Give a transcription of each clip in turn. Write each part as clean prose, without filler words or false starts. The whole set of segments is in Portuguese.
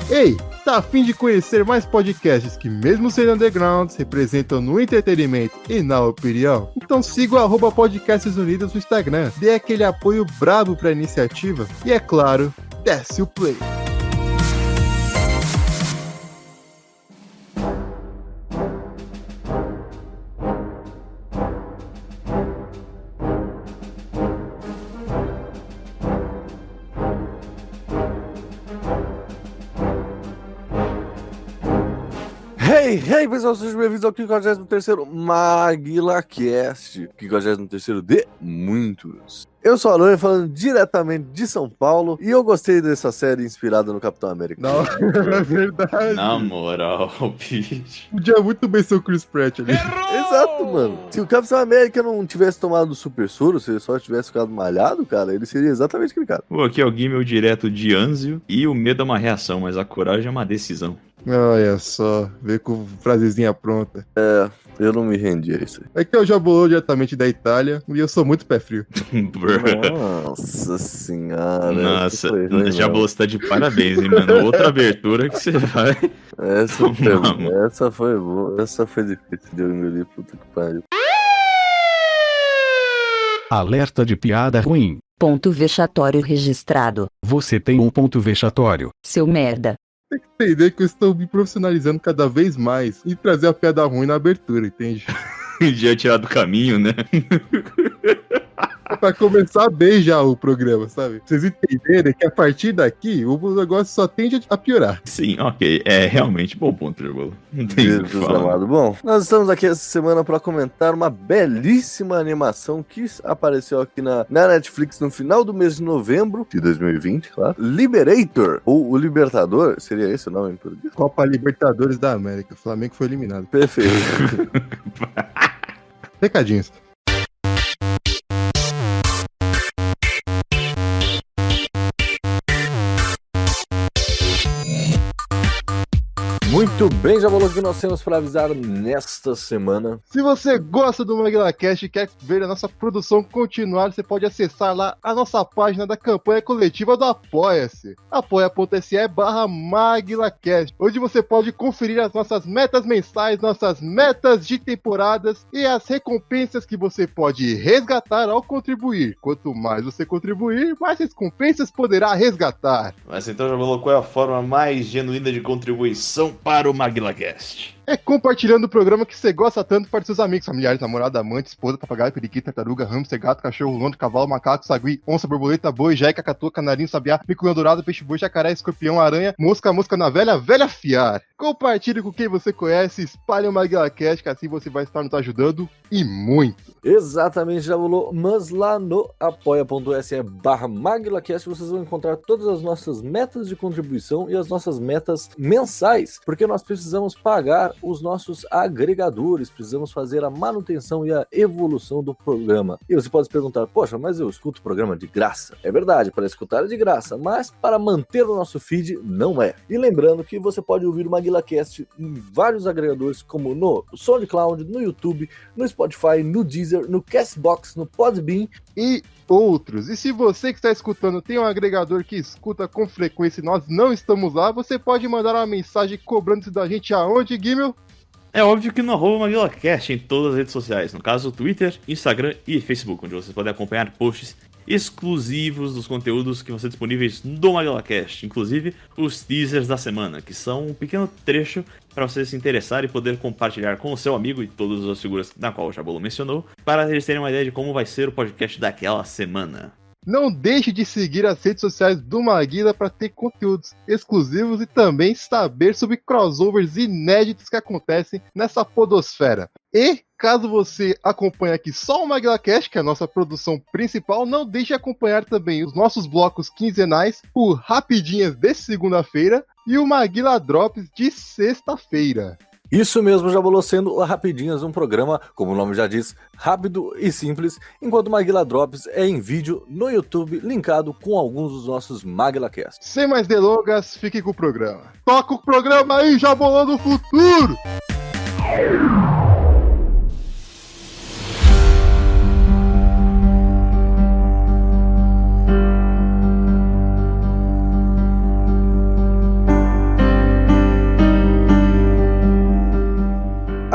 Ei, tá a fim de conhecer mais podcasts que, mesmo sendo undergrounds, representam no entretenimento e na opinião? Então siga o @Podcasts Unidos no Instagram, dê aquele apoio brabo pra iniciativa e, é claro, desce o play. Hey, pessoal, sejam bem-vindos ao 53º MaguilaCast, 53º de muitos. Eu sou a Alan, falando diretamente de São Paulo, e eu gostei dessa série inspirada no Capitão América. Não, é verdade. Na moral, bicho. Podia muito bem ser o Chris Pratt ali. Exato, mano. Se o Capitão América não tivesse tomado o super soro, se ele só tivesse ficado malhado, cara, ele seria exatamente aquele cara. Pô, aqui é o Gimel direto de Anzio, e o medo é uma reação, mas a coragem é uma decisão. Olha só, veio com frasezinha pronta. Eu não me rendi a isso aí. Aqui é o Jabolô, diretamente da Itália, e eu sou muito pé frio. Nossa senhora. Nossa, já você tá de parabéns, hein, mano. Outra abertura que você vai. Essa foi boa. Essa foi difícil de eu engolir, puta que pariu. Alerta de piada ruim. Ponto vexatório registrado. Você tem um ponto vexatório. Seu merda. Tem que entender que eu estou me profissionalizando cada vez mais e trazer a piada ruim na abertura, entende? Já tirar do caminho, né? Pra começar bem já o programa, sabe? Pra vocês entenderem que a partir daqui o negócio só tende a piorar. Sim, ok. É realmente bom ponto, Jabolo. Não tem o que Jesus falar. amado. Bom, nós estamos aqui essa semana para comentar uma belíssima animação que apareceu aqui na Netflix no final do mês de novembro de 2020, claro. Liberator, ou o Libertador, seria esse o nome em português? Copa Libertadores da América. O Flamengo foi eliminado. Perfeito. Recadinhos. Muito bem, já falou que nós temos para avisar nesta semana. Se você gosta do MaguilaCast e quer ver a nossa produção continuar, você pode acessar lá a nossa página da campanha coletiva do Apoia-se, apoia.se/MaguilaCast, onde você pode conferir as nossas metas mensais, nossas metas de temporadas e as recompensas que você pode resgatar ao contribuir. Quanto mais você contribuir, mais recompensas poderá resgatar. Mas então, Jabolo, qual é a forma mais genuína de contribuição para o MaguilaCast? É compartilhando o programa que você gosta tanto para seus amigos, familiares, namorada, amante, esposa, papagaio, periquito, tartaruga, hamster, gato, cachorro, londo, cavalo, macaco, sagui, onça, borboleta, boi, jeca, catua, canarinho, sabiá, mico-leão dourado, peixe-boi, jacaré, escorpião, aranha, mosca na velha, velha fiar. Compartilhe com quem você conhece, espalhe o MaguilaCast, que assim você vai estar nos ajudando e muito. Exatamente, já falou, mas lá no apoia.se/MaguilaCast vocês vão encontrar todas as nossas metas de contribuição e as nossas metas mensais, porque nós precisamos pagar os nossos agregadores, precisamos fazer a manutenção e a evolução do programa. E você pode se perguntar, poxa, mas eu escuto o programa de graça. É verdade, para escutar é de graça, mas para manter o nosso feed não é. E lembrando que você pode ouvir o MaguilaCast em vários agregadores, como no SoundCloud, no YouTube, no Spotify, no Deezer, no Castbox, no Podbean e outros. E se você que está escutando tem um agregador que escuta com frequência e nós não estamos lá, você pode mandar uma mensagem cobrando isso da gente aonde, Gimel? É óbvio que no @MaguilaCast em todas as redes sociais, no caso Twitter, Instagram e Facebook, onde vocês podem acompanhar posts exclusivos dos conteúdos que vão ser disponíveis no MaguilaCast, inclusive os teasers da semana, que são um pequeno trecho para você se interessar e poder compartilhar com o seu amigo e todas as figuras na qual o Jabolo mencionou, para eles terem uma ideia de como vai ser o podcast daquela semana. Não deixe de seguir as redes sociais do Maguila para ter conteúdos exclusivos e também saber sobre crossovers inéditos que acontecem nessa podosfera. E caso você acompanhe aqui só o MaguilaCast, que é a nossa produção principal, não deixe de acompanhar também os nossos blocos quinzenais, o Rapidinhas de segunda-feira e o Maguila Drops de sexta-feira. Isso mesmo, já bolou sendo Rapidinhas, um programa, como o nome já diz, rápido e simples, enquanto o Maguila Drops é em vídeo no YouTube, linkado com alguns dos nossos MaguilaCasts. Sem mais delongas, fique com o programa. Toca o programa aí, já bolando o futuro!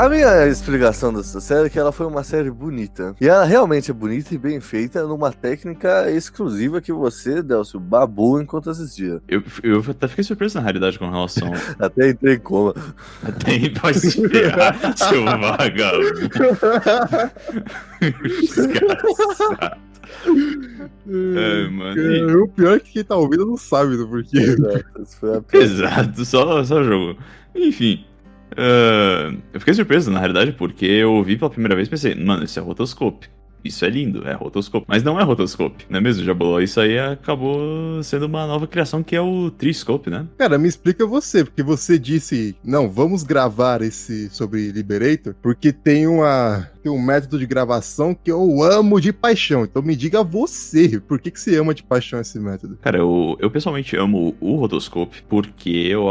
A minha explicação dessa série é que ela foi uma série bonita. E ela realmente é bonita e bem feita numa técnica exclusiva que você, Delcio, babou enquanto assistia. Eu até fiquei surpreso na realidade com relação. Até entrei em coma. Até pode se ferrar, seu vagabundo. Desgraçado. Mano. O pior é que quem tá ouvindo não sabe do porquê. Exato, isso foi a pior. Exato, só jogo. Enfim. Eu fiquei surpreso, na realidade, porque eu ouvi pela primeira vez e pensei, mano, isso é rotoscope. Isso é lindo, é rotoscope. Mas não é rotoscope, não é mesmo, Jabuló? Isso aí acabou sendo uma nova criação que é o Triscope, né? Cara, me explica você, porque você disse, não, vamos gravar esse sobre Liberator, porque tem um método de gravação que eu amo de paixão. Então me diga você, por que você ama de paixão esse método? Cara, eu pessoalmente amo o rotoscope porque eu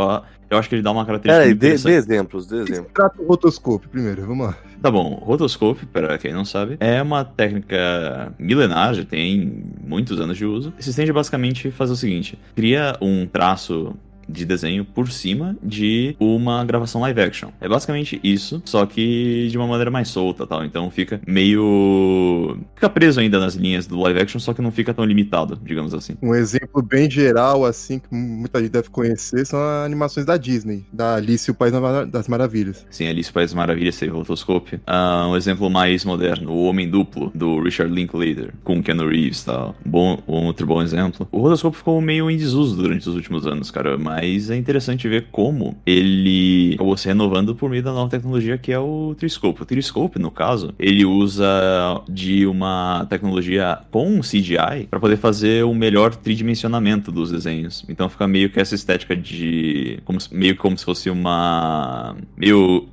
acho que ele dá uma característica Peraí, muito dê interessante. exemplos, O que se trata o rotoscope primeiro? Vamos lá. Tá bom, rotoscope, para quem não sabe, é uma técnica milenar, já tem muitos anos de uso. Se estende basicamente a fazer o seguinte: cria um traço de desenho por cima de uma gravação live action. É basicamente isso, só que de uma maneira mais solta, tal. Então fica meio... fica preso ainda nas linhas do live action, só que não fica tão limitado, digamos assim. Um exemplo bem geral, assim, que muita gente deve conhecer, são as animações da Disney, da Alice e o País das Maravilhas. Sim, Alice País das Maravilhas teve rotoscope. Um exemplo mais moderno, O Homem Duplo, do Richard Linklater, com Keanu Reeves, tal. Outro bom exemplo. O rotoscope ficou meio em desuso durante os últimos anos, cara, mas é interessante ver como ele acabou se renovando por meio da nova tecnologia que é o Triscope. O Triscope, no caso, ele usa de uma tecnologia com CGI para poder fazer um melhor tridimensionamento dos desenhos. Então fica meio que essa estética de... meio como se fosse um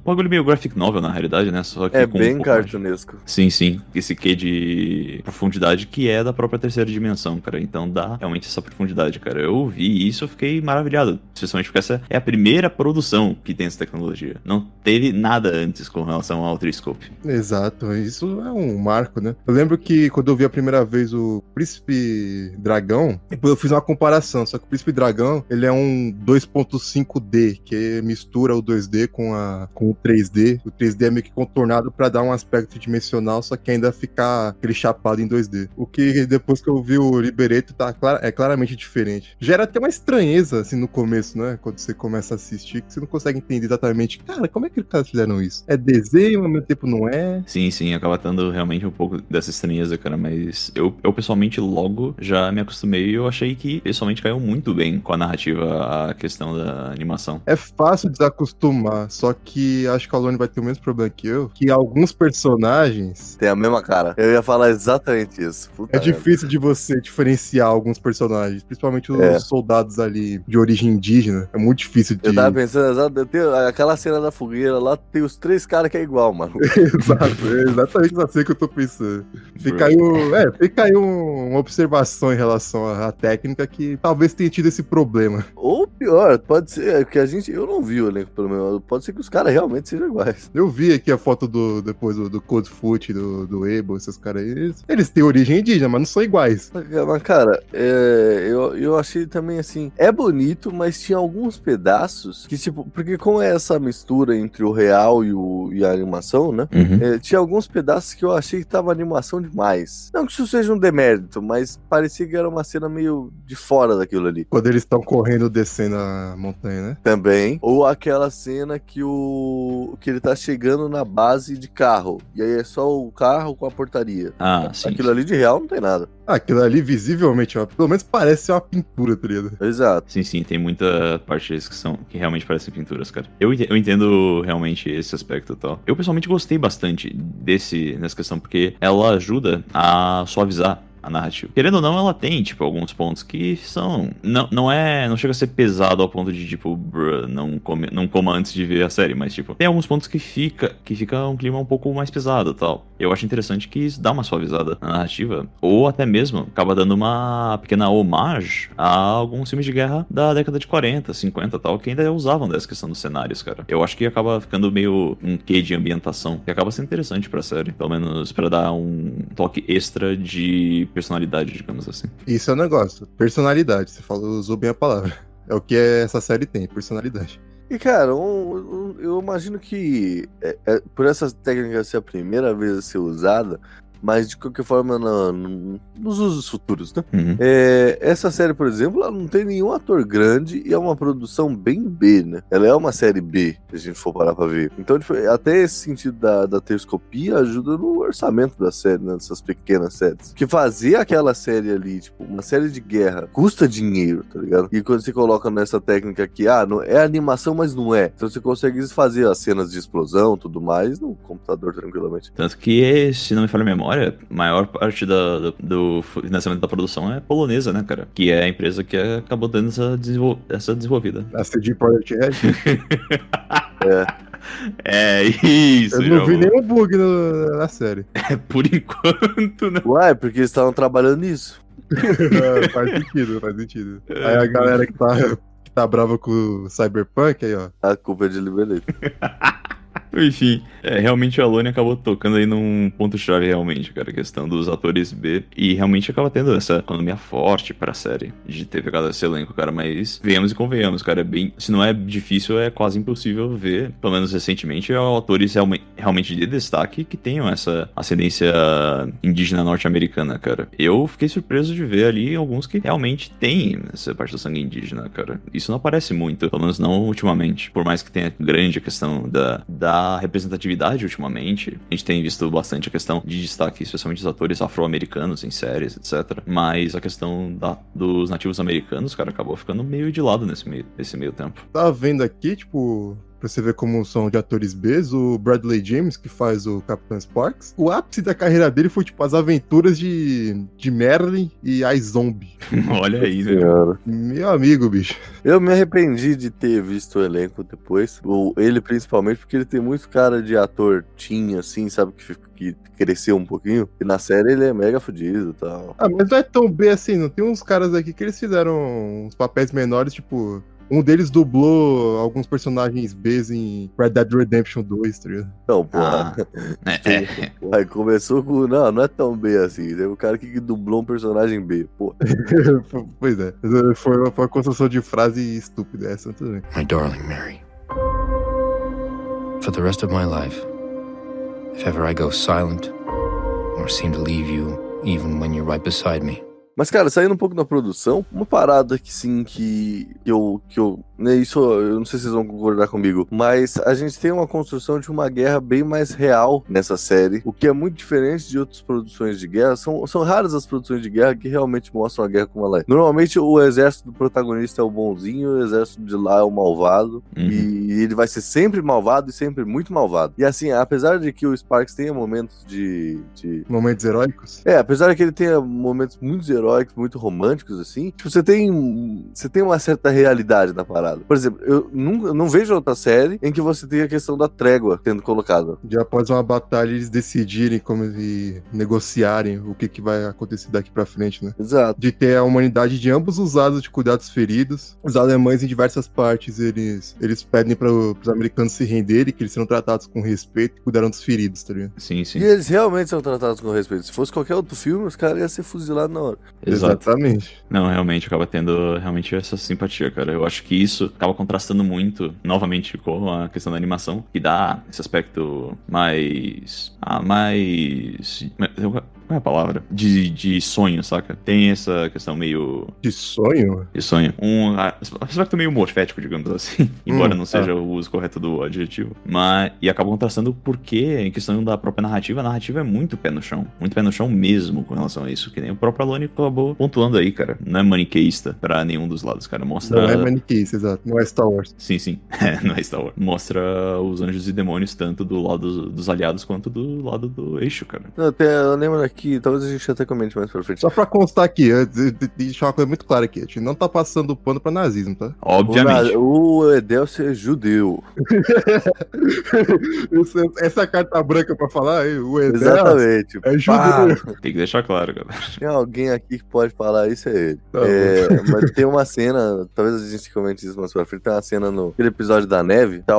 bagulho meio graphic novel, na realidade, né? Só que É com bem um pouco mais. cartunesco. Sim. Esse quê de profundidade que é da própria terceira dimensão, cara. Então dá realmente essa profundidade, cara. Eu vi isso, eu fiquei maravilhado. Especialmente porque essa é a primeira produção que tem essa tecnologia. Não teve nada antes com relação ao Triscope. Exato, isso é um marco, né? Eu lembro que quando eu vi a primeira vez o Príncipe Dragão, depois eu fiz uma comparação, só que o Príncipe Dragão, ele é um 2.5D, que mistura o 2D com o 3D. O 3D é meio que contornado pra dar um aspecto dimensional, só que ainda ficar aquele chapado em 2D. O que depois que eu vi o Liberator é claramente diferente. Gera até uma estranheza, assim, no começo, né? Quando você começa a assistir, que você não consegue entender exatamente, cara, como é que os caras fizeram isso? É desenho, ao mesmo tempo não é? Sim, acaba tendo realmente um pouco dessa estranheza, cara, mas eu pessoalmente logo já me acostumei e eu achei que pessoalmente caiu muito bem com a narrativa, a questão da animação. É fácil desacostumar, só que acho que a Alone vai ter o mesmo problema que eu, que alguns personagens... Tem a mesma cara. Eu ia falar exatamente isso. Puta É difícil de você diferenciar alguns personagens, principalmente os soldados ali de origem indígena. É muito difícil de... Eu tava pensando, aquela cena da fogueira lá, tem os 3 caras que é igual, mano. Exato, é exatamente assim que eu tô pensando. Fica aí uma observação em relação à técnica que talvez tenha tido esse problema. Ou pior, pode ser que eu não vi o elenco, pelo menos. Pode ser que os caras realmente sejam iguais. Eu vi aqui a foto depois do Codefoot, do Ebo, esses caras aí. Eles têm origem indígena, mas não são iguais. Mas, cara, eu achei também assim, é bonito, mas tinha alguns pedaços que, tipo, porque como é essa mistura entre o real e a animação, né? Uhum. Tinha alguns pedaços que eu achei que tava animação demais. Não que isso seja um demérito, mas parecia que era uma cena meio de fora daquilo ali. Quando eles estão correndo, descendo a montanha, né? Também. Ou aquela cena que ele tá chegando na base de carro. E aí é só o carro com a portaria. Ah, sim. Aquilo ali de real não tem nada. Aquilo ali, visivelmente, pelo menos parece ser uma pintura, tá ligado? Exato. Sim, tem muita parte que realmente parecem pinturas, cara. Eu entendo realmente esse aspecto e tal. Eu pessoalmente gostei bastante nessa questão, porque ela ajuda a suavizar a narrativa. Querendo ou não, ela tem, tipo, alguns pontos que são... Não chega a ser pesado ao ponto de, tipo, não coma antes de ver a série, mas, tipo, tem alguns pontos que fica um clima um pouco mais pesado e tal. Eu acho interessante que isso dá uma suavizada na narrativa, ou até mesmo acaba dando uma pequena homage a alguns filmes de guerra da década de 40, 50 e tal, que ainda usavam dessa questão dos cenários, cara. Eu acho que acaba ficando meio um quê de ambientação, que acaba sendo interessante pra série, pelo menos pra dar um toque extra de personalidade, digamos assim. Isso é o negócio. Personalidade. Você usou bem a palavra. É o que essa série tem, personalidade. E, cara, eu imagino que por essa técnica ser a primeira vez a ser usada, mas de qualquer forma nos usos futuros, né? Uhum. Essa série, por exemplo, ela não tem nenhum ator grande e é uma produção bem B, né? Ela é uma série B, se a gente for parar pra ver. Então, tipo, até esse sentido da telescopia ajuda no orçamento da série, né? Dessas pequenas séries. Porque fazer aquela série ali, tipo, uma série de guerra, custa dinheiro, tá ligado? E quando você coloca nessa técnica aqui, não, é animação, mas não é. Então você consegue fazer as cenas de explosão, tudo mais, no computador tranquilamente. Tanto que, se não me falha a memória, a maior parte do financiamento da produção é polonesa, né, cara? Que é a empresa que acabou dando essa desenvolvida. A CD Projekt Red. É isso, Eu não vi nenhum bug na série. Por enquanto, né? Ué, porque eles estavam trabalhando nisso. Faz sentido, faz sentido. Aí a galera que tá brava com o Cyberpunk, aí, ó. A culpa é de Liberate. Enfim, realmente a Alone acabou tocando aí num ponto-chave, realmente, cara, a questão dos atores B. E realmente acaba tendo essa economia forte pra série, de ter pegado esse elenco, cara. Mas venhamos e convenhamos, cara, se não é difícil, é quase impossível ver, pelo menos recentemente, atores realmente de destaque que tenham essa ascendência indígena norte-americana, cara. Eu fiquei surpreso de ver ali alguns que realmente têm essa parte do sangue indígena, cara. Isso não aparece muito, pelo menos não ultimamente. Por mais que tenha grande a questão da representatividade ultimamente, a gente tem visto bastante a questão de destaque, especialmente dos atores afro-americanos em séries, etc. Mas a questão dos nativos americanos, cara, acabou ficando meio de lado nesse meio tempo. Tá vendo aqui, tipo, pra você ver como são de atores Bs, o Bradley James, que faz o Capitão Sparks, o ápice da carreira dele foi, tipo, as aventuras de Merlin e iZombie. Olha aí, né? Meu amigo, bicho. Eu me arrependi de ter visto o elenco depois, ele principalmente, porque ele tem muito cara de ator teen, assim, sabe, que cresceu um pouquinho, e na série ele é mega fudido e tal. Mas não é tão B assim, não tem uns caras aqui que eles fizeram uns papéis menores, tipo... Um deles dublou alguns personagens Bs em Red Dead Redemption 2, tá ligado? Não, porra. Aí começou com... Não é tão B assim. Teve um cara que dublou um personagem B, pô. Pois é. Foi uma construção de frase estúpida essa também. My darling Mary. For the rest of my life, if ever I go silent or seem to leave you even when you're right beside me. Mas, cara, saindo um pouco da produção, uma parada que sim, que eu né, isso eu não sei se vocês vão concordar comigo, mas a gente tem uma construção de uma guerra bem mais real nessa série, o que é muito diferente de outras produções de guerra. São raras as produções de guerra que realmente mostram a guerra como ela é. Normalmente o exército do protagonista é o bonzinho, o exército de lá é o malvado, e ele vai ser sempre malvado e sempre muito malvado. E assim, apesar de que o Sparks tenha momentos de... Momentos heróicos? Apesar de que ele tenha momentos muito heróicos, muito românticos, assim, tipo, você tem uma certa realidade na parada. Por exemplo, eu não vejo outra série em que você tem a questão da trégua sendo colocada. Já após uma batalha, eles decidirem e negociarem o que vai acontecer daqui pra frente, né? Exato. De ter a humanidade de ambos os lados de cuidar dos feridos. Os alemães, em diversas partes, eles pedem pros americanos se renderem, que eles serão tratados com respeito e cuidarão dos feridos, tá ligado? Sim, sim. E eles realmente são tratados com respeito. Se fosse qualquer outro filme, os caras iam ser fuzilados na hora. Exato. Exatamente. Não, realmente acaba tendo realmente essa simpatia, cara. Eu acho que isso acaba contrastando muito, novamente, com a questão da animação, que dá esse aspecto mais... Qual é a palavra? De sonho, saca? Tem essa questão meio... De sonho? De sonho. Um aspecto meio morfético, digamos assim. Embora não seja o uso correto do adjetivo. E acaba contrastando porque, em questão da própria narrativa, a narrativa é muito pé no chão. Muito pé no chão mesmo com relação a isso. Que nem o próprio Alone acabou pontuando aí, cara. Não é maniqueísta pra nenhum dos lados, cara. Mostra... Não é maniqueísta, exato. Não é Star Wars. Sim. Não é Star Wars. Mostra os anjos e demônios tanto do lado dos aliados quanto do lado do eixo, cara. Eu lembro aqui, talvez a gente até comente mais pra frente. Só pra constar aqui, deixar uma coisa muito clara aqui. A gente não tá passando pano pra nazismo, tá? Obviamente. O Edelcio é judeu. Essa é a carta branca pra falar aí, o Edelcio. Exatamente. É judeu. Tem que deixar claro, cara. Tem alguém aqui que pode falar isso, é ele. Tá mas tem uma cena, talvez a gente comente isso mais pra frente, tem uma cena naquele episódio da neve, tá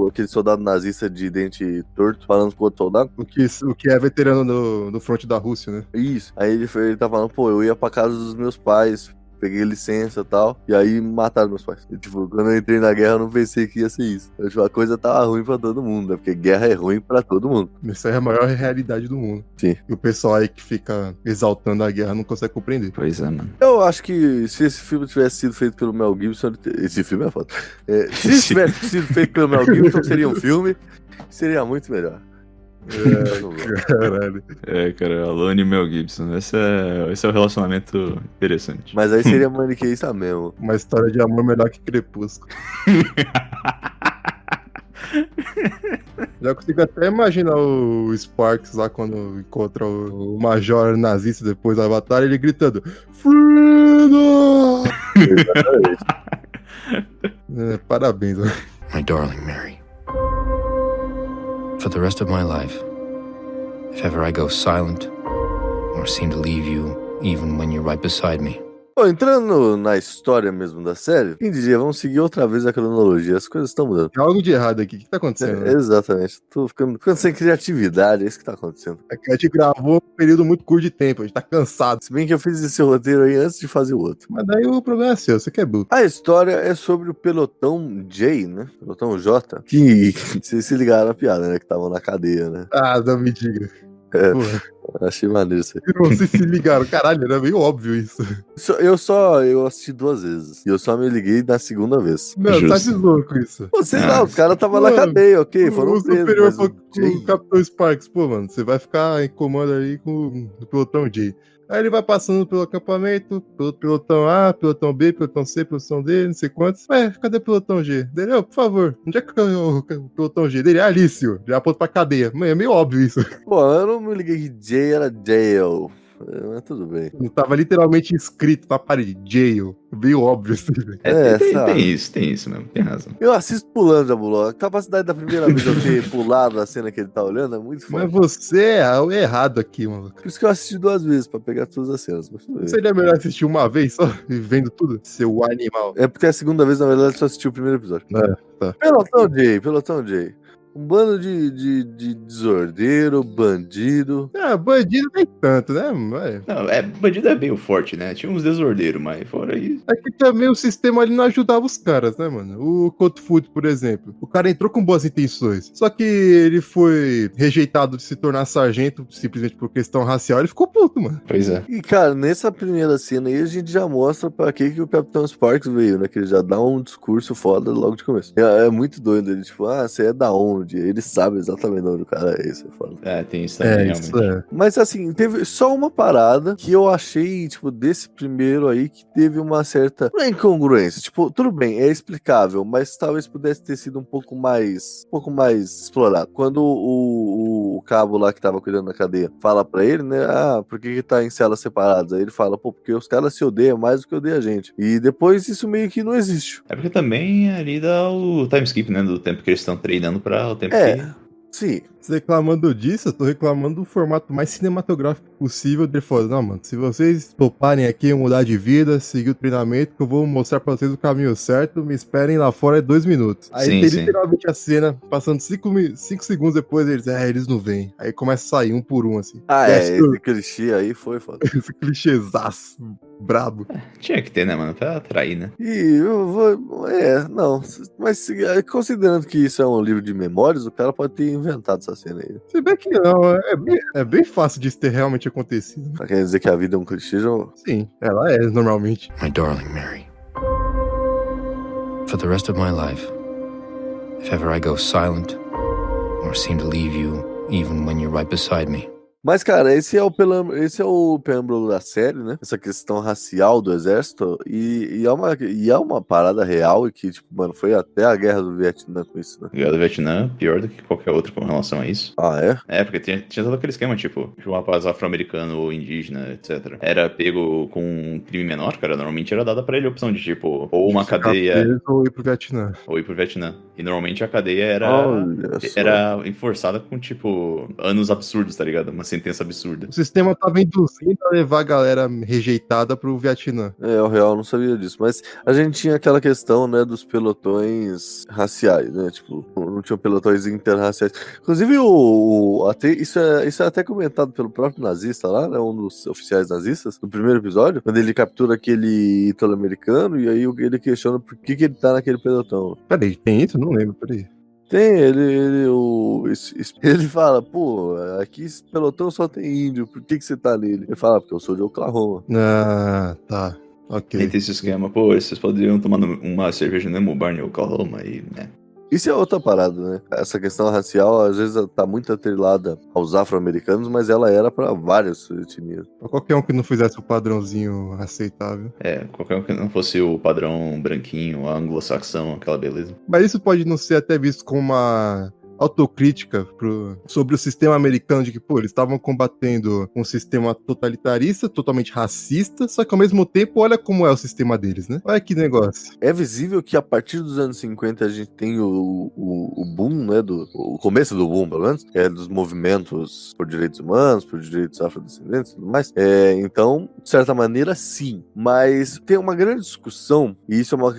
aquele soldado nazista de dente torto falando com o outro soldado. O que é veterano no fronte da Rússia, né? Isso. Aí ele tá falando, pô, eu ia pra casa dos meus pais peguei licença e tal, e aí mataram meus pais. E, tipo, quando eu entrei na guerra, eu não pensei que ia ser isso. Eu, tipo, a coisa tava ruim pra todo mundo, né? Porque guerra é ruim pra todo mundo. Isso aí é a maior realidade do mundo. Sim. E o pessoal aí que fica exaltando a guerra não consegue compreender. Pois é, mano. Eu acho que se esse filme tivesse sido feito pelo Mel Gibson, esse filme é foda. Se isso tivesse sido feito pelo Mel Gibson, seria um filme, seria muito melhor. Caralho. Cara, Alone e Mel Gibson. Esse é o relacionamento interessante. Mas aí seria maniqueísta mesmo. Uma história de amor melhor que Crepúsculo. Já consigo até imaginar o Sparks lá quando encontra o Major nazista depois da batalha, ele gritando Freedom! Parabéns, mano. My darling Mary. For the rest of my life, if ever I go silent or seem to leave you even when you're right beside me. Bom, entrando na história mesmo da série, quem diria, vamos seguir outra vez a cronologia, as coisas estão mudando. Tem algo de errado aqui, o que tá acontecendo? Né? Exatamente, tô ficando sem criatividade, é isso que tá acontecendo. É que a gente gravou um período muito curto de tempo, a gente tá cansado. Se bem que eu fiz esse roteiro aí antes de fazer o outro. Mas daí o problema é seu, você que é bruto. A história é sobre o pelotão J, né? Pelotão J, que vocês se ligaram na piada, né? Que estavam na cadeia, né? Ah, não me diga. É, Porra, achei maneiro isso aí. vocês se ligaram, caralho, era meio óbvio isso. Eu assisti 2 vezes. E eu só me liguei na segunda vez. Não, Justo. tá de louco isso. Pô, sei lá, os caras estavam na Mano, cadeia, ok, foram o presos. superior Mas falou o com o Jay... Capitão Sparks, pô, mano, você vai ficar em comando aí com o pelotão J. Aí ele vai passando pelo acampamento, pelo pelotão A, pelotão B, pelotão C, pelotão D, não sei quantos. Ué, cadê o pelotão G? Dele, por favor, onde é que é o pelotão G? Dele, Alício, já aponta pra cadeia. Mano, é meio óbvio isso. Pô, eu não me liguei que J era jail. Mas tudo bem. Tava literalmente escrito na parede, jail. Meio óbvio assim, velho. Tem isso mesmo, tem razão. Eu assisto pulando, Jabuló. A capacidade da primeira vez eu ter pulado a cena que ele tá olhando é muito Mas forte. você é o errado aqui, mano. Por isso que eu assisti 2 vezes, pra pegar todas as cenas. Mas tudo bem. Não seria melhor assistir uma vez só e vendo tudo? Seu animal. É porque a segunda vez, na verdade, eu só assisti o primeiro episódio. Tá. Pelotão J. Um bando de desordeiro, bandido. Bandido nem tanto, né? Não, bandido é bem o forte, né? Tinha uns desordeiros, mas fora isso. É que também o sistema ali não ajudava os caras, né, mano? O Coldfoot, por exemplo. O cara entrou com boas intenções. Só que ele foi rejeitado de se tornar sargento simplesmente por questão racial. Ele ficou puto, mano. Pois é. E, cara, nessa primeira cena aí, a gente já mostra pra que o Capitão Sparks veio, né? Que ele já dá um discurso foda logo de começo. É muito doido. Ele, tipo, você é da onde? Ele sabe exatamente de onde o cara é, isso é foda. Tem isso também, realmente. Isso é. Mas, assim, teve só uma parada que eu achei, tipo, desse primeiro aí, que teve uma certa incongruência. Tipo, tudo bem, é explicável, mas talvez pudesse ter sido um pouco mais explorado. Quando o cabo lá que tava cuidando da cadeia fala pra ele, né, por que tá em celas separadas? Aí ele fala, porque os caras se odeiam mais do que odeiam a gente. E depois isso meio que não existe. É porque também ali dá o time skip, né? Do tempo que eles estão treinando pra o tempo que... Sim. Você reclamando disso, eu tô reclamando do formato mais cinematográfico possível. Ele falou, não, mano, se vocês toparem aqui mudar de vida, seguir o treinamento, que eu vou mostrar pra vocês o caminho certo, me esperem lá fora 2 minutos. Aí Sim, tem sim. literalmente a cena, passando 5 segundos depois, eles não vêm. Aí começa a sair um por um, assim. Esse clichê aí foi foda. Esse clichêzaço, brabo. Tinha que ter, né, mano? Pra atrair, né? E eu vou. Não. Mas considerando que isso é um livro de memórias, o cara pode ter inventado essa cena aí. Se bem que não, é bem fácil disso ter realmente acontecido. Quer dizer que a vida é um clichê, já... Sim, ela é, normalmente. My darling Mary. For the rest of my life, if ever I go silent or seem to leave you even when you're right beside me. Mas, cara, esse é o preâmbulo da série, né? Essa questão racial do exército. E é uma parada real e que, tipo, mano, foi até a guerra do Vietnã com isso, né? Guerra do Vietnã, pior do que qualquer outro com relação a isso. Ah, é? É, porque tinha todo aquele esquema, tipo, um rapaz afro-americano ou indígena, etc. Era pego com um crime menor, cara. Normalmente era dada pra ele a opção de, tipo, ou uma cadeia... Ou ir pro Vietnã. Ou ir pro Vietnã. E normalmente a cadeia era Olha só. enforçada com, tipo, anos absurdos, tá ligado? Umas sentença absurda. O sistema tava induzindo a levar a galera rejeitada pro Vietnã. O real não sabia disso, mas a gente tinha aquela questão, né, dos pelotões raciais, né, tipo, não tinham pelotões interraciais. Inclusive, isso é até comentado pelo próprio nazista lá, né, um dos oficiais nazistas, no primeiro episódio, quando ele captura aquele italo-americano, e aí ele questiona por que ele tá naquele pelotão. Peraí, tem isso? Não lembro, peraí. Tem, ele fala, pô, aqui esse pelotão só tem índio, por que você tá nele? Ele fala, porque eu sou de Oklahoma. Ah, tá. Ok. Aí tem esse esquema, pô, vocês poderiam tomar uma cerveja no Nemo Bar em Oklahoma aí, né? Isso é outra parada, né? Essa questão racial, às vezes, tá muito atrelada aos afro-americanos, mas ela era pra várias etnias. Pra qualquer um que não fizesse o padrãozinho aceitável. Qualquer um que não fosse o padrão branquinho, anglo-saxão, aquela beleza. Mas isso pode não ser até visto como uma autocrítica sobre o sistema americano, de que, pô, eles estavam combatendo um sistema totalitarista, totalmente racista, só que ao mesmo tempo, olha como é o sistema deles, né? Olha que negócio. É visível que a partir dos anos 50 a gente tem o boom, né, o começo do boom, pelo menos, dos movimentos por direitos humanos, por direitos afrodescendentes e tudo mais. Então, de certa maneira, sim. Mas tem uma grande discussão, e isso é uma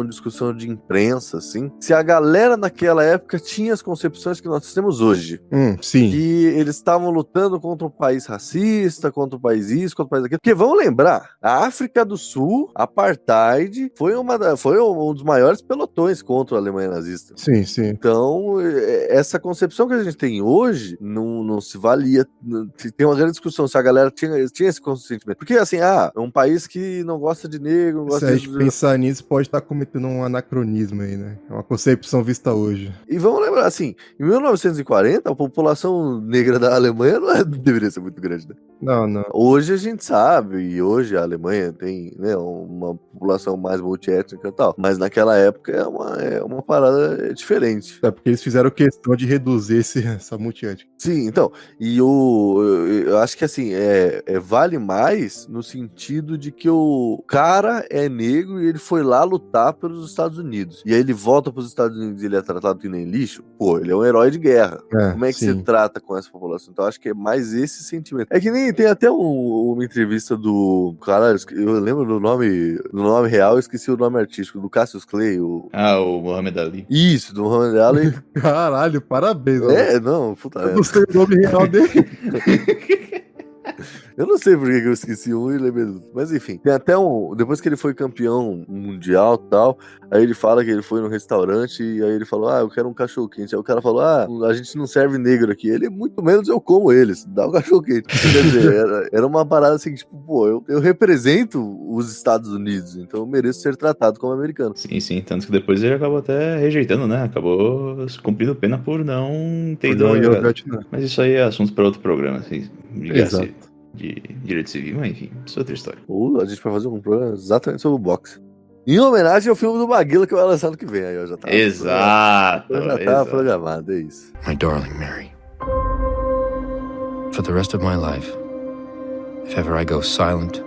discussão de imprensa, assim, se a galera naquela época tinha as concepções que nós temos hoje. Sim. Que eles estavam lutando contra um país racista, contra um país isso, contra um país aquilo. Porque vamos lembrar, a África do Sul, apartheid, foi um dos maiores pelotões contra a Alemanha nazista. Sim, sim. Então, essa concepção que a gente tem hoje não se valia. Tem uma grande discussão se a galera tinha esse consentimento. Porque, assim, é um país que não gosta de negro, não gosta se a gente pensar nisso, pode estar cometendo um anacronismo aí, né? É uma concepção vista hoje. E vamos lembrar, assim, em 1940, a população negra da Alemanha não deveria ser muito grande, né? Não. Hoje a gente sabe, e hoje a Alemanha tem, né, uma população mais multiétnica e tal, mas naquela época é uma parada diferente. É porque eles fizeram questão de reduzir essa multiétnica. Sim, então, e eu acho que assim, vale mais no sentido de que o cara é negro e ele foi lá lutar pelos Estados Unidos, e aí ele volta pros Estados Unidos e ele é tratado que nem lixo, pô, ele é um herói de guerra. Como é que você trata com essa população? Então, acho que é mais esse sentimento. É que nem tem até uma entrevista do... Caralho, eu lembro do nome real, eu esqueci o nome artístico, do Cassius Clay. O Muhammad Ali. Isso, do Muhammad Ali. Caralho, parabéns. Não, puta eu não sei o nome real dele. Eu não sei por que eu esqueci um e lembrei do outro. Mas enfim, tem até depois que ele foi campeão mundial e tal, aí ele fala que ele foi no restaurante e aí ele falou, eu quero um cachorro quente. Aí o cara falou, a gente não serve negro aqui. Ele, muito menos eu como eles, dá um cachorro quente. Quer dizer, era uma parada assim, tipo, pô, eu represento os Estados Unidos, então eu mereço ser tratado como americano. Sim, tanto que depois ele acabou até rejeitando, né? Acabou cumprindo pena por não ter ido. Mas isso aí é assunto para outro programa, assim. Exato. De direito civil, mas enfim, isso é outra história. A gente vai fazer um programa exatamente sobre o boxe. Em homenagem ao filme do Maguila que vai lançar ano que vem. Aí eu já tava exato. Já tava programado, é isso. My darling Mary, for the rest of my life, if ever I go silent